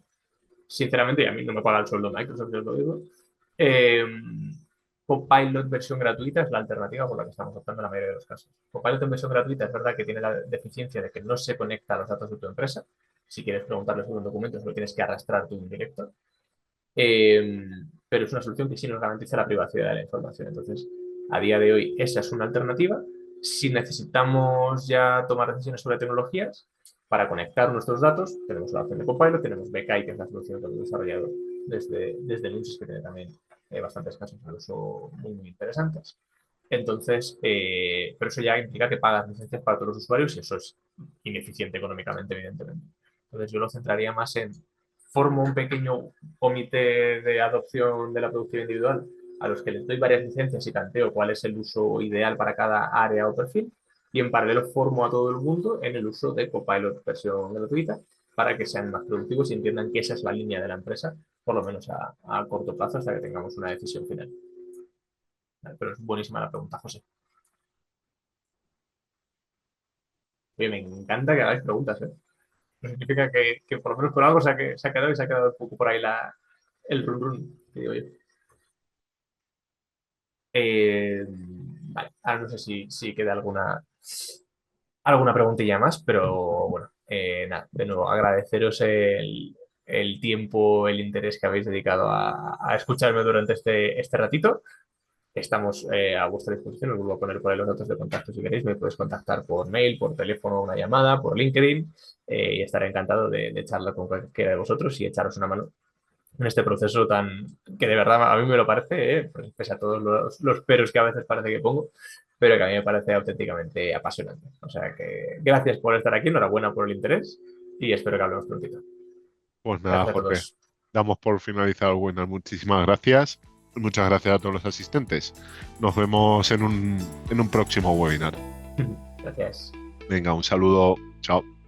Sinceramente, y a mí no me paga el sueldo Microsoft, yo os lo digo, eh, Copilot versión gratuita es la alternativa por la que estamos optando en la mayoría de los casos. Copilot en versión gratuita es verdad que tiene la deficiencia de que no se conecta a los datos de tu empresa. Si quieres preguntarle sobre un documento, lo tienes que arrastrar tú en directo. Pero es una solución que sí nos garantiza la privacidad de la información. Entonces, a día de hoy, esa es una alternativa. Si necesitamos ya tomar decisiones sobre tecnologías, para conectar nuestros datos, tenemos la opción de Copilot, tenemos BKI, que es la solución que hemos desarrollado desde Lucis, que tiene también bastantes casos de uso muy, muy interesantes. Entonces, pero eso ya implica que pagas licencias para todos los usuarios y eso es ineficiente económicamente, evidentemente. Entonces, yo lo centraría más en formo un pequeño comité de adopción de la productividad individual a los que les doy varias licencias y tanteo cuál es el uso ideal para cada área o perfil. Y en paralelo formo a todo el mundo en el uso de Copilot versión gratuita para que sean más productivos y entiendan que esa es la línea de la empresa, por lo menos a corto plazo, hasta que tengamos una decisión final. Pero es buenísima la pregunta, José. Oye, me encanta que hagáis preguntas, ¿eh? No significa que por lo menos por algo se ha quedado y se ha quedado un poco por ahí el run run, que digo yo. Vale, ahora no sé si queda alguna preguntilla más, pero bueno, nada, de nuevo agradeceros el tiempo, el interés que habéis dedicado a escucharme durante este ratito. Estamos a vuestra disposición, os vuelvo a poner por ahí los datos de contacto si queréis, me podéis contactar por mail, por teléfono, una llamada, por LinkedIn y estaré encantado de charlar con cualquiera de vosotros y echaros una mano en este proceso tan que de verdad a mí me lo parece, pues, pese a todos los peros que a veces parece que pongo, pero que a mí me parece auténticamente apasionante. O sea que gracias por estar aquí, enhorabuena por el interés y espero que hablemos prontito. Pues nada, Gracias a Jorge, todos. damos por finalizado el webinar. Muchísimas gracias. Muchas gracias a todos los asistentes. Nos vemos en un próximo webinar. Gracias. Venga, un saludo. Chao.